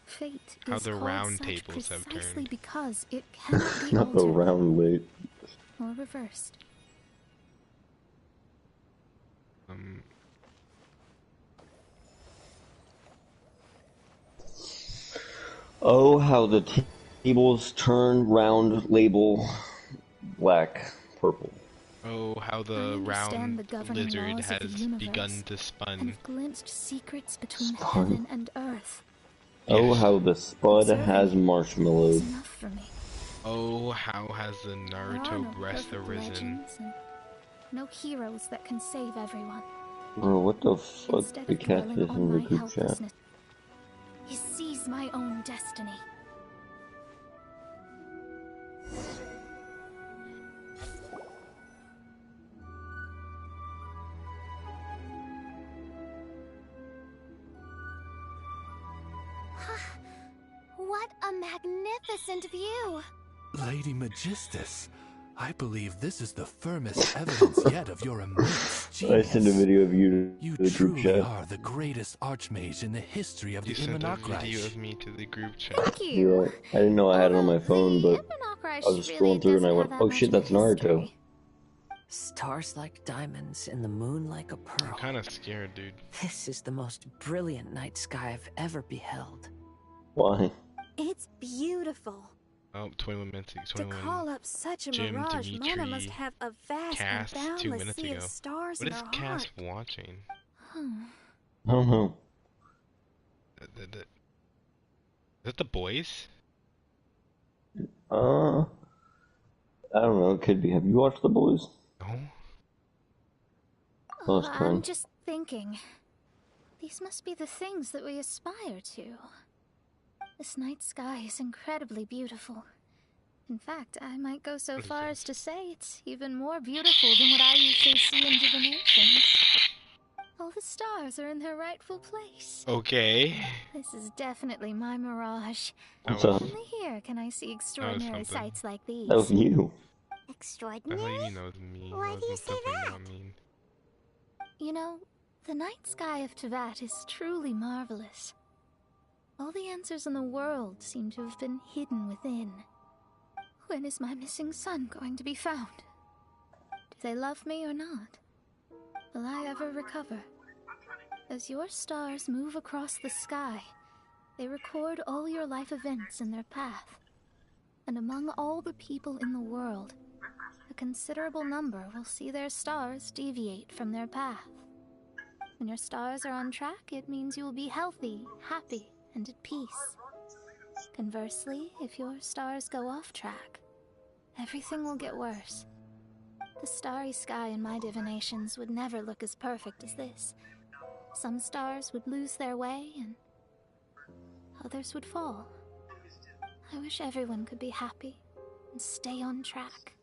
Speaker 18: Fate
Speaker 12: How
Speaker 18: is
Speaker 12: the
Speaker 18: called
Speaker 12: round
Speaker 18: such
Speaker 12: tables have
Speaker 18: precisely
Speaker 12: turned.
Speaker 18: because it cannot be
Speaker 21: Not the
Speaker 18: altered
Speaker 21: round late.
Speaker 18: or reversed.
Speaker 21: Oh, how the tables turn round label black, purple.
Speaker 12: Oh, how
Speaker 18: I
Speaker 12: the
Speaker 18: understand
Speaker 12: round
Speaker 18: the governing
Speaker 12: lizard
Speaker 18: laws of the
Speaker 12: has
Speaker 18: universe,
Speaker 12: begun to
Speaker 18: and
Speaker 12: spun.
Speaker 18: have glimpsed secrets between
Speaker 21: Spun?
Speaker 18: heaven and earth.
Speaker 21: Oh, how the spud
Speaker 18: Observing
Speaker 21: has
Speaker 18: is
Speaker 21: marshmallows.
Speaker 18: enough for me.
Speaker 12: Oh, how has the
Speaker 18: There are
Speaker 12: Naruto
Speaker 18: no
Speaker 12: breast
Speaker 18: perfect
Speaker 12: arisen?
Speaker 18: legends and no heroes that can save everyone.
Speaker 21: Bro, what the fuck?
Speaker 18: Instead
Speaker 21: The
Speaker 18: of
Speaker 21: cat
Speaker 18: dwelling
Speaker 21: is
Speaker 18: on
Speaker 21: in the
Speaker 18: my
Speaker 21: group chat.
Speaker 18: helplessness, he sees my own destiny.
Speaker 15: What a magnificent view!
Speaker 5: Lady Magistus, I believe this is the firmest evidence yet of your immense
Speaker 21: I
Speaker 5: genius.
Speaker 21: sent a video of you
Speaker 5: You
Speaker 21: to the group
Speaker 5: truly
Speaker 21: chat.
Speaker 5: are the greatest archmage in the history of
Speaker 12: You
Speaker 5: the
Speaker 12: sent a
Speaker 5: Immonocrash.
Speaker 12: video of me to the group chat.
Speaker 18: Thank you.
Speaker 21: Yeah, I didn't know I had it on my phone, but
Speaker 18: Immonocrash
Speaker 21: I was just
Speaker 18: really
Speaker 21: scrolling through and I
Speaker 18: doesn't
Speaker 21: went,
Speaker 18: have that
Speaker 21: oh
Speaker 18: much
Speaker 21: shit,
Speaker 18: of a
Speaker 21: that's Naruto.
Speaker 18: history.
Speaker 19: Stars like diamonds and the moon like a pearl.
Speaker 12: I'm kind of scared, dude.
Speaker 19: This is the most brilliant night sky I've ever beheld.
Speaker 21: Why?
Speaker 20: It's beautiful.
Speaker 12: Oh, 21 minutes.
Speaker 20: To
Speaker 12: 21.
Speaker 20: call up such a
Speaker 12: Jim,
Speaker 20: mirage, Mona
Speaker 12: Dimitri,
Speaker 20: must have a vast
Speaker 12: Cass,
Speaker 20: and
Speaker 12: 2
Speaker 20: boundless
Speaker 12: minutes
Speaker 20: sea
Speaker 12: ago.
Speaker 20: of stars
Speaker 12: What
Speaker 20: in
Speaker 12: is
Speaker 20: her
Speaker 12: Cass
Speaker 20: heart.
Speaker 12: watching?
Speaker 21: I don't know.
Speaker 12: Is that the boys?
Speaker 21: I don't know. It could be. Have you watched The Boys?
Speaker 12: No.
Speaker 21: Oh, it's
Speaker 18: I'm
Speaker 21: time.
Speaker 18: just thinking. These must be the things that we aspire to. This night sky is incredibly beautiful. In fact, I might go so far as to say it's even more beautiful than what I usually see in divinations. All the stars are in their rightful place.
Speaker 12: Okay.
Speaker 18: This is definitely my mirage.
Speaker 21: What's up?
Speaker 18: Only here can I see extraordinary
Speaker 12: something.
Speaker 18: sights like these.
Speaker 21: That was you.
Speaker 12: That's
Speaker 15: Extraordinary?
Speaker 12: how you know it's me.
Speaker 15: Why do you say that?
Speaker 12: Mean.
Speaker 18: You know, the night sky of Tevat is truly marvelous. All the answers in the world seem to have been hidden within. When is my missing son going to be found? Do they love me or not? Will I ever recover? As your stars move across the sky, they record all your life events in their path. And among all the people in the world, a considerable number will see their stars deviate from their path. When your stars are on track, it means you will be healthy, happy, and at peace. Conversely, if your stars go off track, everything will get worse. The starry sky in my divinations would never look as perfect as this. Some stars would lose their way, and others would fall. I wish everyone could be happy and stay on track.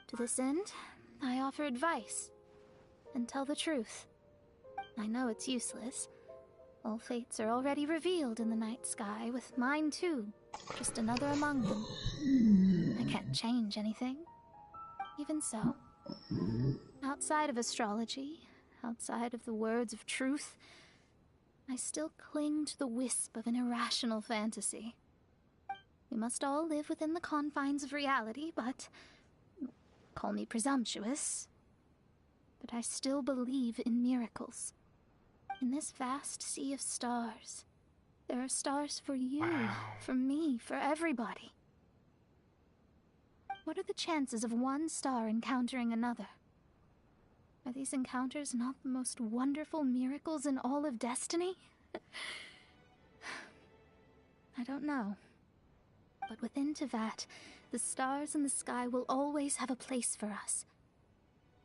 Speaker 18: To this end, I offer advice and tell the truth. I know it's useless. All fates are already revealed in the night sky, with mine too, just another among them. I can't change anything. Even so, outside of astrology, outside of the words of truth, I still cling to the wisp of an irrational fantasy. We must all live within the confines of reality, but call me presumptuous, but I still believe in miracles. In this vast sea of stars, there are stars for you, for me, for everybody. What are the chances of one star encountering another? Are these encounters not the most wonderful miracles in all of destiny? I don't know. But within Tevat, the stars in the sky will always have a place for us.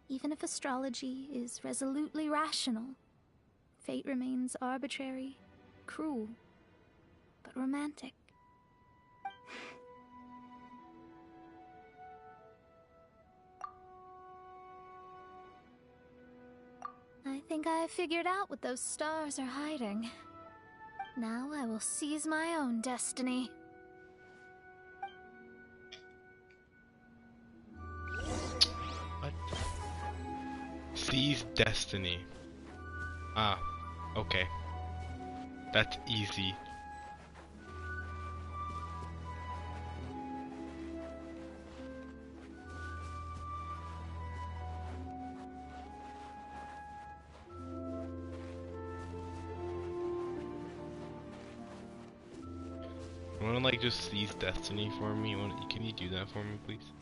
Speaker 18: Even if astrology is resolutely rational, fate remains arbitrary, cruel, but romantic. I think I have figured out what those stars are hiding. Now I will seize my own destiny.
Speaker 12: What? Seize destiny. Ah, okay. That's easy. You wanna like just seize destiny for me? Can you do that for me, please?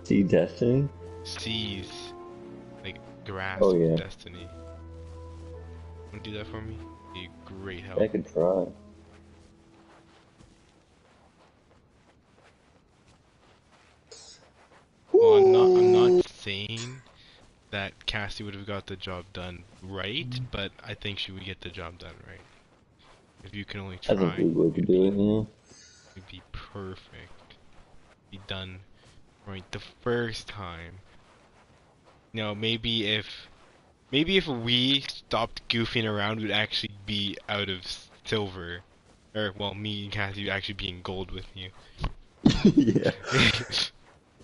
Speaker 21: See Destiny?
Speaker 12: Seize, like grasp destiny. Wanna do that for me? Be great help.
Speaker 21: I could try.
Speaker 12: Well, I'm not saying that Cassie would have got the job done right, but I think she would get the job done right. If you can only try,
Speaker 21: I think we would do it, yeah.
Speaker 12: It'd be perfect. Be done right the first time. You know, maybe if we stopped goofing around, we'd actually be out of silver. Or, well, me and Cassie would actually be in gold with you.
Speaker 21: Yeah.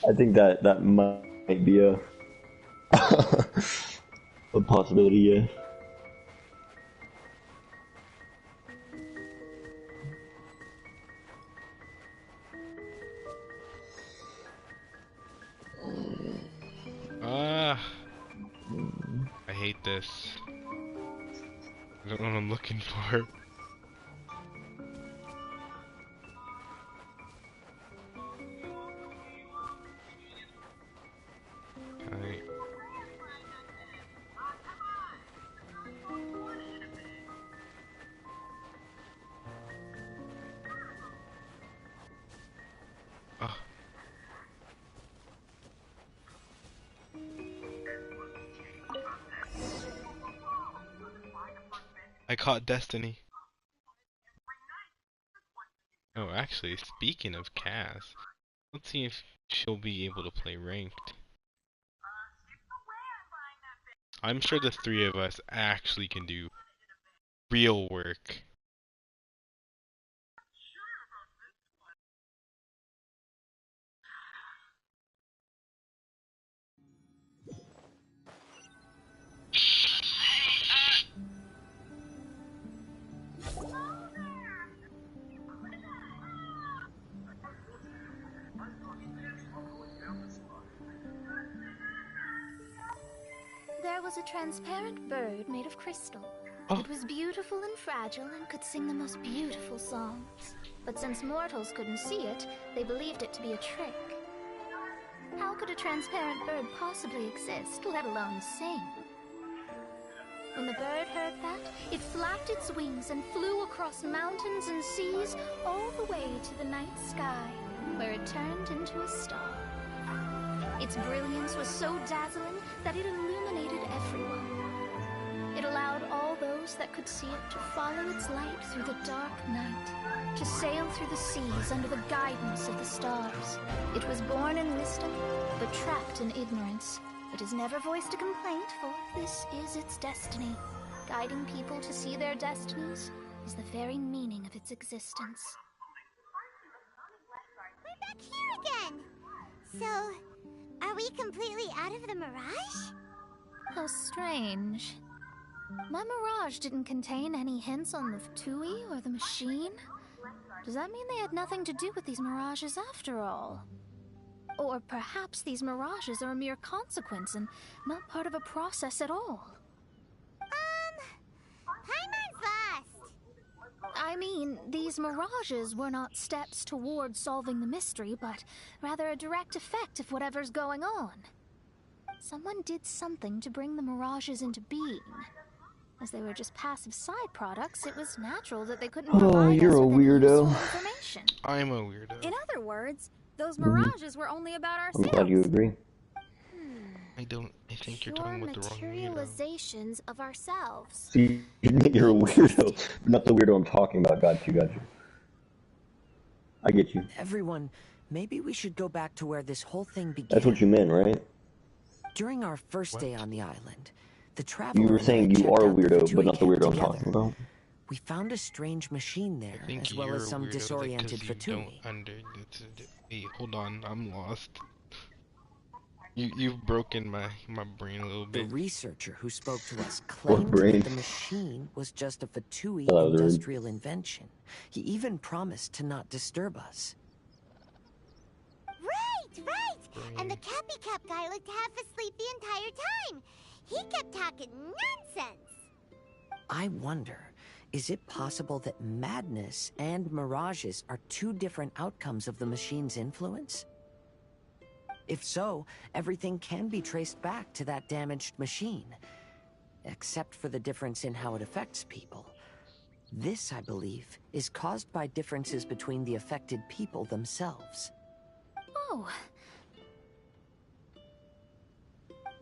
Speaker 21: I think that might be a a possibility, yeah.
Speaker 12: I hate this. I don't know what I'm looking for. Alright. Oh. I caught Destiny. Oh, actually, speaking of Cass, let's see if she'll be able to play ranked. I'm sure the three of us actually can do real work.
Speaker 18: There was a transparent bird made of crystal. It was beautiful and fragile and could sing the most beautiful songs. But since mortals couldn't see it, they believed it to be a trick. How could a transparent bird possibly exist, let alone sing? When the bird heard that, it flapped its wings and flew across mountains and seas all the way to the night sky, where it turned into a star. Its brilliance was so dazzling that it illuminated everyone. It allowed all those that could see it to follow its light through the dark night, to sail through the seas under the guidance of the stars. It was born in wisdom, but trapped in ignorance. It has never voiced a complaint, for this is its destiny. Guiding people to see their destinies is the very meaning of its existence.
Speaker 15: We're back here again! So, are we completely out of the mirage?
Speaker 18: How strange. My mirage didn't contain any hints on the Tui or the machine. Does that mean they had nothing to do with these mirages after all? Or perhaps these mirages are a mere consequence and not part of a process at all?
Speaker 15: Paimon's lost.
Speaker 18: I mean, these mirages were not steps towards solving the mystery, but rather a direct effect of whatever's going on. Someone did something to bring the mirages into being. As they were just passive side products, it was natural that they couldn't provide
Speaker 21: you're
Speaker 18: us
Speaker 21: a
Speaker 18: with any
Speaker 21: weirdo.
Speaker 18: useful information.
Speaker 12: I'm a weirdo.
Speaker 20: In other words, those mirages were only about
Speaker 21: I'm
Speaker 20: ourselves.
Speaker 21: glad you agree.
Speaker 12: I think you're talking about the wrong weirdo.
Speaker 2: Materializations of ourselves.
Speaker 21: See, you're a weirdo. Not the weirdo I'm talking about. Got you. I get you.
Speaker 19: Everyone, maybe we should go back to where this whole thing began.
Speaker 21: That's what you meant, right?
Speaker 19: During our first day on the island, the traveler
Speaker 21: You were
Speaker 19: and I
Speaker 21: saying you
Speaker 19: checked
Speaker 21: are a
Speaker 19: out the
Speaker 21: weirdo,
Speaker 19: Fatui
Speaker 21: but not the
Speaker 19: camp
Speaker 21: weirdo I'm
Speaker 19: together.
Speaker 21: talking about.
Speaker 19: We found a strange machine there, as well
Speaker 12: You're
Speaker 19: as some
Speaker 12: a weirdo
Speaker 19: disoriented
Speaker 12: because you
Speaker 19: Fatui.
Speaker 12: don't Hey, hold on, I'm lost. You've broken my brain a little
Speaker 19: The
Speaker 12: bit.
Speaker 19: researcher who spoke to us
Speaker 21: What
Speaker 19: claimed
Speaker 21: brain?
Speaker 19: that the machine was just a Fatui
Speaker 21: Oh, that was rude.
Speaker 19: industrial invention. He even promised to not disturb us.
Speaker 15: Right! And the Cappy Cap guy looked half asleep the entire time. He kept talking nonsense.
Speaker 19: I wonder, is it possible that madness and mirages are two different outcomes of the machine's influence? If so, everything can be traced back to that damaged machine, except for the difference in how it affects people. This, I believe, is caused by differences between the affected people themselves.
Speaker 18: Oh.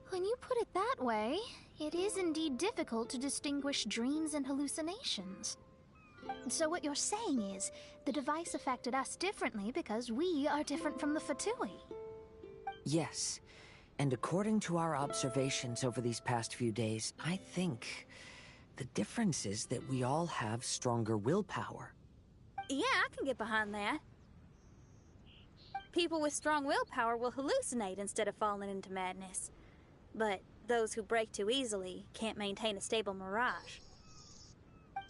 Speaker 18: When you put it that way, it is indeed difficult to distinguish dreams and hallucinations. So what you're saying is, the device affected us differently because we are different from the Fatui.
Speaker 19: Yes, and according to our observations over these past few days, I think the difference is that we all have stronger willpower.
Speaker 20: Yeah, I can get behind that. People with strong willpower will hallucinate instead of falling into madness. But those who break too easily can't maintain a stable mirage.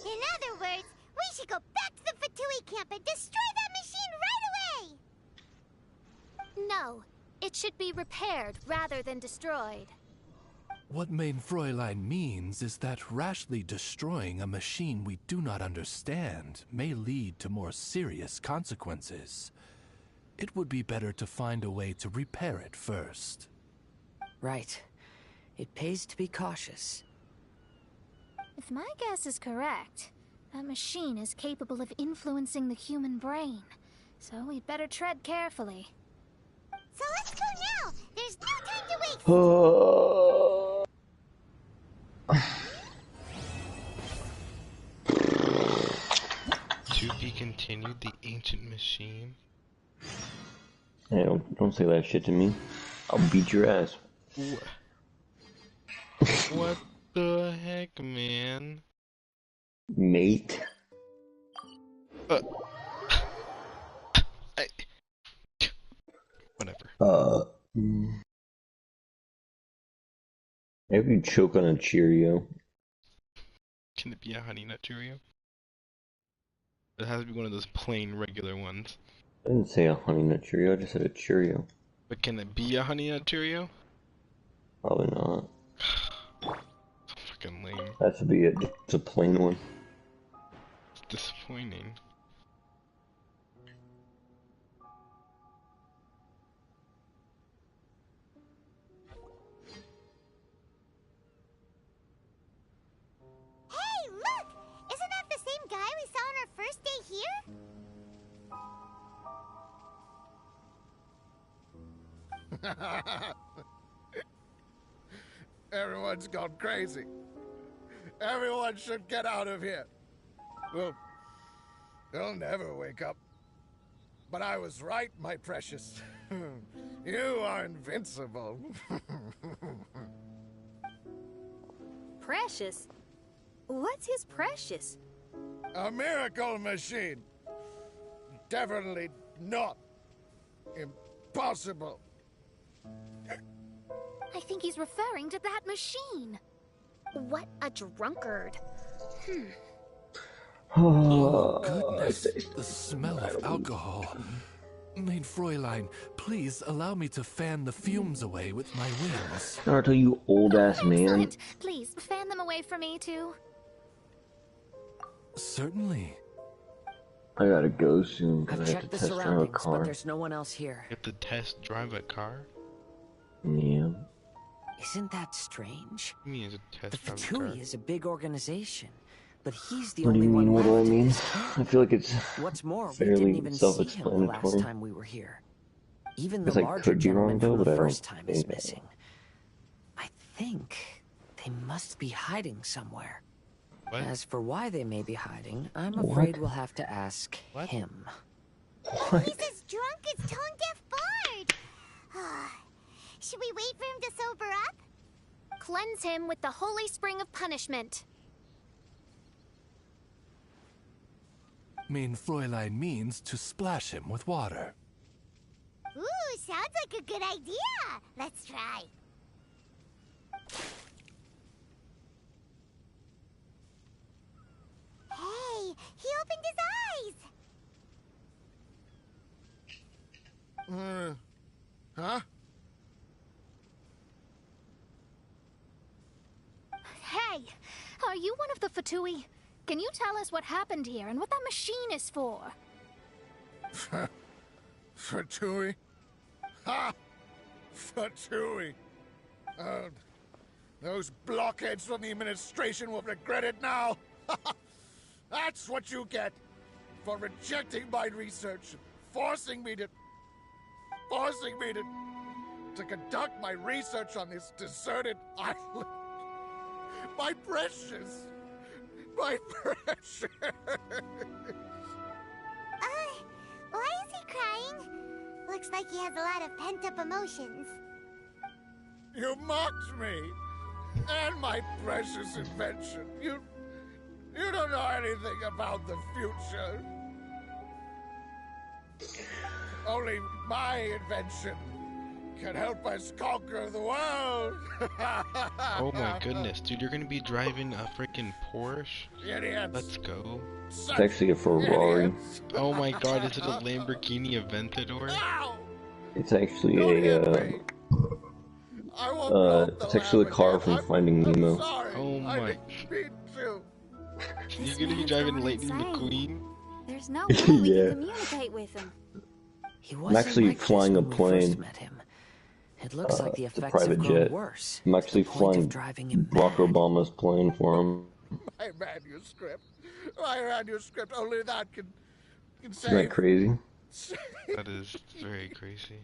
Speaker 15: In other words, we should go back to the Fatui camp and destroy that machine right away!
Speaker 2: No, it should be repaired rather than destroyed.
Speaker 5: What Main Fräulein means is that rashly destroying a machine we do not understand may lead to more serious consequences. It would be better to find a way to repair it first.
Speaker 19: Right. It pays to be cautious.
Speaker 18: If my guess is correct, that machine is capable of influencing the human brain. So we'd better tread carefully.
Speaker 15: So let's go now! There's no time to waste!
Speaker 12: To be continued, the ancient machine.
Speaker 21: Hey, don't say that shit to me. I'll beat your ass.
Speaker 12: What the heck, man?
Speaker 21: Mate.
Speaker 12: Whatever.
Speaker 21: Maybe you choke on a Cheerio.
Speaker 12: Can it be a Honey Nut Cheerio? It has to be one of those plain, regular ones.
Speaker 21: I didn't say a Honey Nut Cheerio, I just said a Cheerio.
Speaker 12: But can it be a Honey Nut Cheerio?
Speaker 21: Probably not.
Speaker 12: Fucking lame.
Speaker 21: That should be it. It's a plain one.
Speaker 12: It's disappointing.
Speaker 15: Hey, look! Isn't that the same guy we saw on our first day here?
Speaker 4: Everyone's gone crazy. Everyone should get out of here. Well, they'll never wake up. But I was right, my precious. You are invincible.
Speaker 20: Precious? What's his precious?
Speaker 4: A miracle machine. Definitely not impossible.
Speaker 18: I think he's referring to that machine. What a drunkard.
Speaker 5: Oh, goodness. The smell of alcohol. Main Fräulein, please allow me to fan the fumes away with my wings.
Speaker 21: Naruto, you old ass man.
Speaker 18: Excellent. Please, fan them away for me, too.
Speaker 5: Certainly.
Speaker 21: I gotta go soon because
Speaker 19: I've
Speaker 21: I have
Speaker 19: checked
Speaker 21: to
Speaker 19: the
Speaker 21: test drive a
Speaker 19: surroundings, but
Speaker 21: car.
Speaker 19: there's no one else here.
Speaker 12: You have to test drive a car?
Speaker 21: Yeah.
Speaker 19: Isn't that strange?
Speaker 12: What do you mean it's a
Speaker 19: The
Speaker 12: test drive a car?
Speaker 19: Fatui is a big organization, but he's the
Speaker 21: What do
Speaker 19: only
Speaker 21: you
Speaker 19: one
Speaker 21: mean? What
Speaker 19: left
Speaker 21: do I
Speaker 19: in
Speaker 21: mean?
Speaker 19: this camp.
Speaker 21: I feel like it's
Speaker 19: What's more, we
Speaker 21: fairly
Speaker 19: didn't even see him the last
Speaker 21: self-explanatory.
Speaker 19: time we were here. Even
Speaker 21: Guess
Speaker 19: the
Speaker 21: I
Speaker 19: larger
Speaker 21: could be wrong
Speaker 19: gentleman
Speaker 21: though,
Speaker 19: from the
Speaker 21: but I don't
Speaker 19: first time is
Speaker 21: think-
Speaker 19: missing. I think they must be hiding somewhere.
Speaker 12: What?
Speaker 19: As for why they may be hiding, I'm
Speaker 21: What?
Speaker 19: afraid we'll have to ask him.
Speaker 15: He's as drunk as tone-deaf Bard. Should we wait for him to sober up?
Speaker 18: Cleanse him with the holy spring of punishment.
Speaker 5: Main Fräulein means to splash him with water.
Speaker 15: Ooh, sounds like a good idea. Let's try. Hey, he opened his eyes.
Speaker 4: Huh?
Speaker 18: Hey, are you one of the Fatui? Can you tell us what happened here and what that machine is for?
Speaker 4: Fatui? Ha! Fatui! Those blockheads from the administration will regret it now. That's what you get for rejecting my research, forcing me to conduct my research on this deserted island. My precious! My precious!
Speaker 15: Why is he crying? Looks like he has a lot of pent-up emotions.
Speaker 4: You mocked me! And my precious invention. You don't know anything about the future. Only my invention can help us conquer the world.
Speaker 12: Oh my goodness, dude, you're gonna be driving a freaking Porsche?
Speaker 4: Idiots.
Speaker 12: Let's go.
Speaker 21: It's actually a Ferrari.
Speaker 12: Oh my god, is it a Lamborghini Aventador?
Speaker 21: It's actually it's actually a car from Finding Nemo.
Speaker 12: Oh my. You're gonna be driving Lightning McQueen?
Speaker 20: There's no way we
Speaker 21: Yeah.
Speaker 20: can communicate with him.
Speaker 19: He
Speaker 21: I'm
Speaker 19: wasn't
Speaker 21: actually
Speaker 19: like this
Speaker 21: flying a
Speaker 19: when we first
Speaker 21: plane.
Speaker 19: met him. It looks like the
Speaker 21: It's a
Speaker 19: effects have
Speaker 21: private
Speaker 19: grown
Speaker 21: jet.
Speaker 19: worse.
Speaker 21: I'm actually
Speaker 19: to the point of
Speaker 21: flying
Speaker 19: driving him
Speaker 21: Barack Obama's plane for him.
Speaker 4: My manuscript. My manuscript. Only that can
Speaker 21: Isn't
Speaker 4: save.
Speaker 21: that crazy?
Speaker 12: That is very crazy.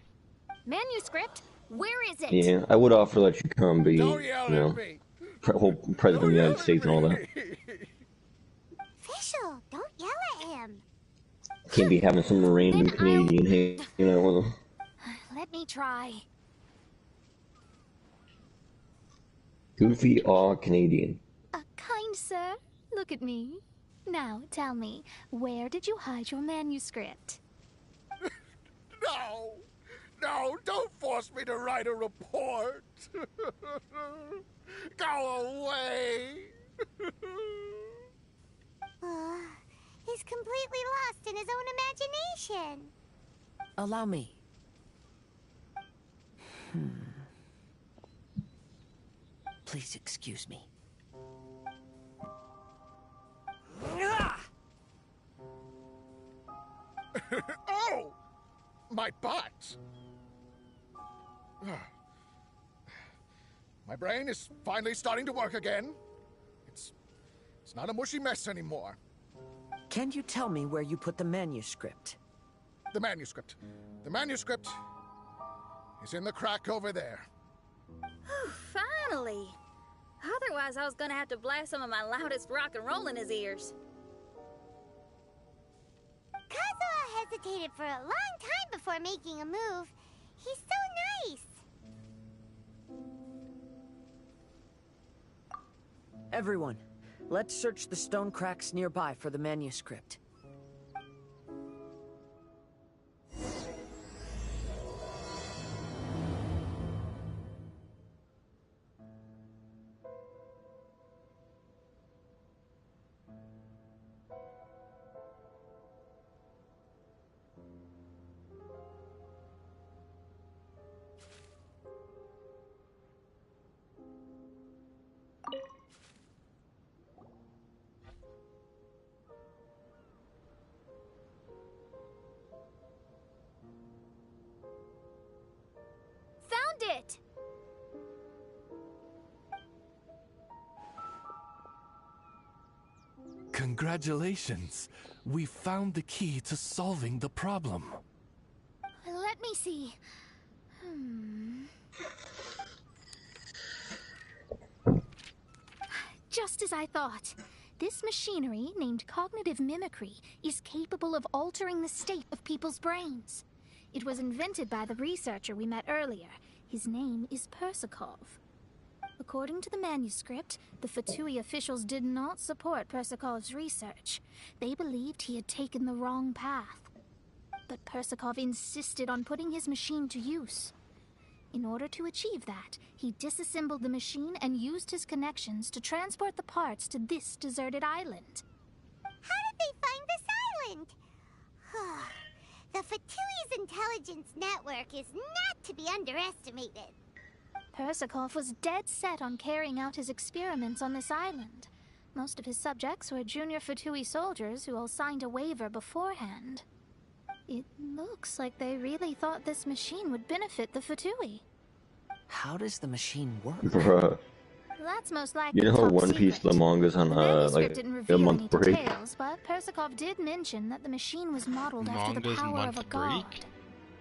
Speaker 18: Manuscript? Where is it?
Speaker 21: Yeah, I would offer to let you come, but you
Speaker 4: Don't yell
Speaker 21: know,
Speaker 4: at me.
Speaker 21: whole president of the United States and all that.
Speaker 15: Fischl, don't yell at him.
Speaker 21: Can't be having some random Canadian hanging out with him.
Speaker 18: Let me try.
Speaker 21: Goofy, aw, Canadian.
Speaker 18: Kind sir, look at me. Now, tell me, where did you hide your manuscript?
Speaker 4: No! No, don't force me to write a report! Go away!
Speaker 15: He's completely lost in his own imagination.
Speaker 19: Allow me. Please excuse me.
Speaker 4: Oh! My butt! My brain is finally starting to work again. It's not a mushy mess anymore.
Speaker 19: Can you tell me where you put the manuscript?
Speaker 4: The manuscript. The manuscript is in the crack over there.
Speaker 20: Finally! Otherwise, I was gonna have to blast some of my loudest rock and roll in his ears.
Speaker 15: Kazuha hesitated for a long time before making a move. He's so nice.
Speaker 19: Everyone, let's search the stone cracks nearby for the manuscript.
Speaker 2: It!
Speaker 5: Congratulations! We found the key to solving the problem.
Speaker 18: Let me see. Just as I thought. This machinery, named cognitive mimicry, is capable of altering the state of people's brains. It was invented by the researcher we met earlier. His name is Persakov. According to the manuscript, the Fatui officials did not support Persakov's research. They believed he had taken the wrong path. But Persakov insisted on putting his machine to use. In order to achieve that, he disassembled the machine and used his connections to transport the parts to this deserted island.
Speaker 15: How did they find this island? The Fatui's intelligence network is not to be underestimated.
Speaker 18: Persakov was dead set on carrying out his experiments on this island. Most of his subjects were junior Fatui soldiers who all signed a waiver beforehand. It looks like they really thought this machine would benefit the Fatui.
Speaker 19: How does the machine work?
Speaker 21: Bruh.
Speaker 18: That's most likely
Speaker 21: You know how
Speaker 18: top
Speaker 21: One Piece
Speaker 18: secret.
Speaker 21: the manga's on
Speaker 18: The manuscript
Speaker 21: like
Speaker 18: didn't
Speaker 21: a
Speaker 18: reveal any
Speaker 21: month break?
Speaker 18: details, but Persakov did mention that the machine was modeled after the
Speaker 12: Manga's
Speaker 18: power of a
Speaker 12: month
Speaker 18: god.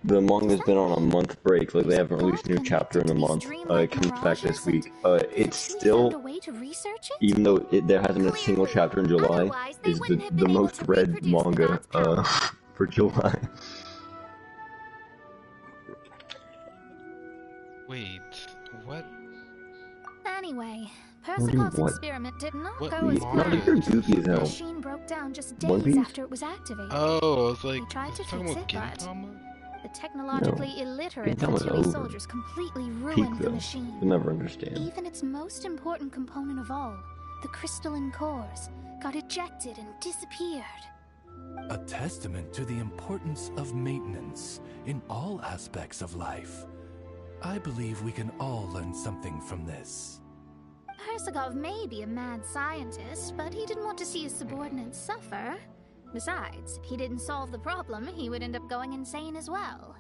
Speaker 21: The manga's been on a month break, like they haven't released a new chapter in a month. It comes back this week. It's still, even though there hasn't been a single chapter in July, is the most read manga for July.
Speaker 12: Wait, what?
Speaker 18: Anyway,
Speaker 21: What do you
Speaker 18: Persakov's
Speaker 21: want?
Speaker 18: experiment did not
Speaker 12: What
Speaker 18: go as
Speaker 21: Not if
Speaker 18: planned.
Speaker 21: you're goofy as
Speaker 18: The
Speaker 21: hell.
Speaker 18: machine broke down just
Speaker 21: One
Speaker 18: days
Speaker 21: Piece?
Speaker 18: after it was activated.
Speaker 12: Oh, I was like,
Speaker 18: They tried to
Speaker 12: talking
Speaker 18: fix
Speaker 12: about
Speaker 18: it, but
Speaker 12: Gintama?
Speaker 18: the technologically illiterate
Speaker 21: Gintama's
Speaker 18: Fatui
Speaker 21: over.
Speaker 18: soldiers completely
Speaker 21: Peak
Speaker 18: ruined the
Speaker 21: though.
Speaker 18: machine.
Speaker 21: You'll never understand.
Speaker 18: Even its most important component of all, the crystalline cores, got ejected and disappeared.
Speaker 5: A testament to the importance of maintenance in all aspects of life. I believe we can all learn something from this.
Speaker 18: Persakov may be a mad scientist, but he didn't want to see his subordinates suffer. Besides, if he didn't solve the problem, he would end up going insane as well.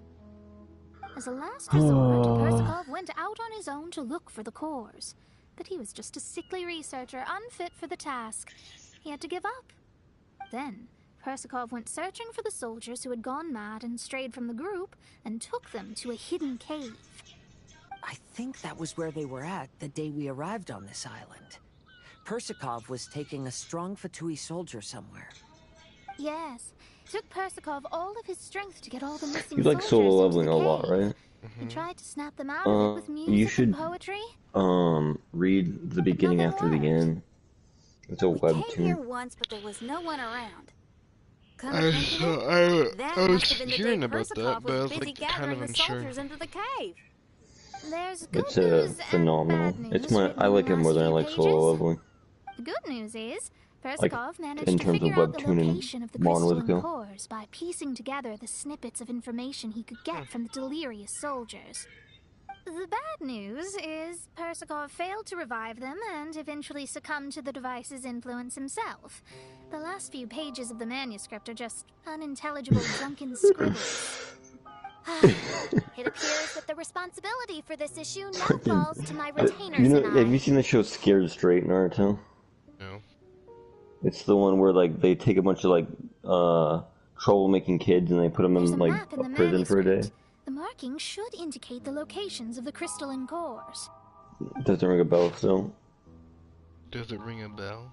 Speaker 18: As a last resort, Persakov went out on his own to look for the cores. But he was just a sickly researcher, unfit for the task. He had to give up. Then, Persakov went searching for the soldiers who had gone mad and strayed from the group, and took them to a hidden cave.
Speaker 19: I think that was where they were at the day we arrived on this island. Persakov was taking a strong Fatui soldier somewhere.
Speaker 18: Yes, it took Persakov all of his strength to get all the missing
Speaker 21: You like
Speaker 18: soldiers
Speaker 21: solo
Speaker 18: into
Speaker 21: leveling
Speaker 18: the
Speaker 21: a lot,
Speaker 18: cave.
Speaker 21: right?
Speaker 18: He tried to snap them out of it with music
Speaker 21: You should
Speaker 18: and poetry.
Speaker 21: read the beginning after the end. It's a
Speaker 20: Came here
Speaker 21: webtoon.
Speaker 20: once, but there was no one around. Come
Speaker 12: I
Speaker 20: to
Speaker 12: was,
Speaker 20: think of it, that
Speaker 12: I was
Speaker 20: must have been the
Speaker 12: hearing
Speaker 20: day
Speaker 12: about
Speaker 20: Persakov
Speaker 12: that, but I was
Speaker 20: busy
Speaker 12: like kind
Speaker 20: gathering
Speaker 12: of
Speaker 20: the
Speaker 12: unsure.
Speaker 20: soldiers into the cave.
Speaker 18: There's good
Speaker 21: It's
Speaker 18: news
Speaker 21: phenomenal.
Speaker 18: and bad
Speaker 21: It's
Speaker 18: news
Speaker 21: my
Speaker 18: written
Speaker 21: I
Speaker 18: in
Speaker 21: like
Speaker 18: the
Speaker 21: it more
Speaker 18: last
Speaker 21: than I
Speaker 18: few
Speaker 21: like
Speaker 18: pages.
Speaker 21: solo leveling.
Speaker 18: The good news is,
Speaker 21: Like
Speaker 18: Persakov managed
Speaker 21: in
Speaker 18: to
Speaker 21: terms of
Speaker 18: figure out the
Speaker 21: webtoon and
Speaker 18: location of the
Speaker 21: Mon was
Speaker 18: crystalline
Speaker 21: go.
Speaker 18: cores by piecing together the snippets of information he could get from the delirious soldiers. The bad news is Persakov failed to revive them and eventually succumbed to the device's influence himself. The last few pages of the manuscript are just unintelligible drunken scribbles.
Speaker 2: It appears that the responsibility for this issue now falls to my retainers
Speaker 21: You know,
Speaker 2: and
Speaker 21: have you seen the show Scared Straight, Naruto?
Speaker 12: No.
Speaker 21: It's the one where like they take a bunch of like troublemaking kids and they put them in like
Speaker 18: map in
Speaker 21: a
Speaker 18: the
Speaker 21: prison for a day.
Speaker 18: The mark markings should indicate the locations of the crystalline cores.
Speaker 21: Doesn't ring a bell still.
Speaker 12: Does it ring a bell?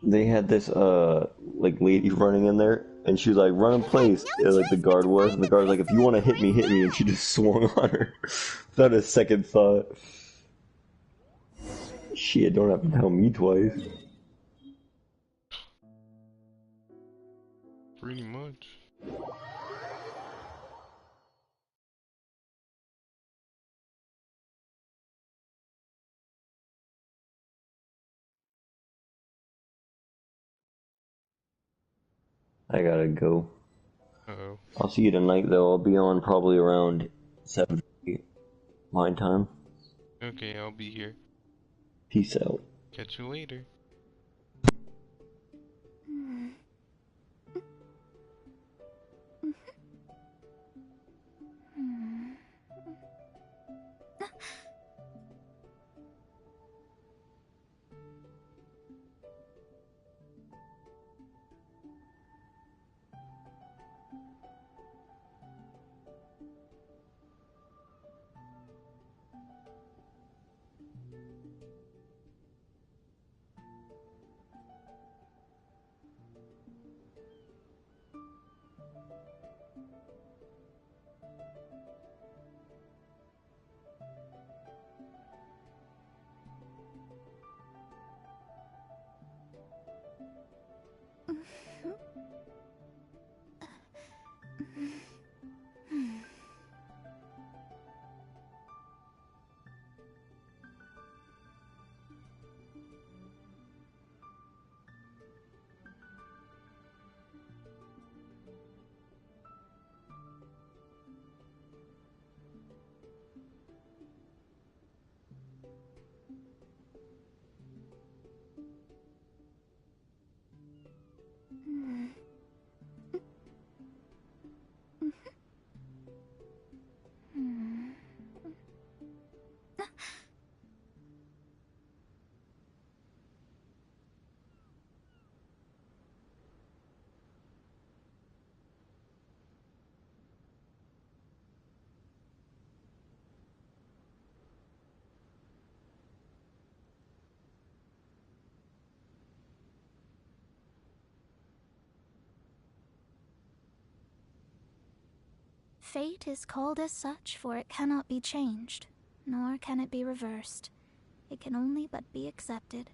Speaker 21: They had this like lady running in there, and she was like, "Run in place," like the guard was, and the guard was like, "If you want to hit me," and she just swung on her without a second thought. Shit, don't have to tell me twice.
Speaker 12: Pretty much.
Speaker 21: I gotta go.
Speaker 12: Uh-oh.
Speaker 21: I'll see you tonight, though. I'll be on probably around 7 my time.
Speaker 12: Okay, I'll be here.
Speaker 21: Peace out.
Speaker 12: Catch you later.
Speaker 18: Fate is called as such, for it cannot be changed, nor can it be reversed. It can only but be accepted.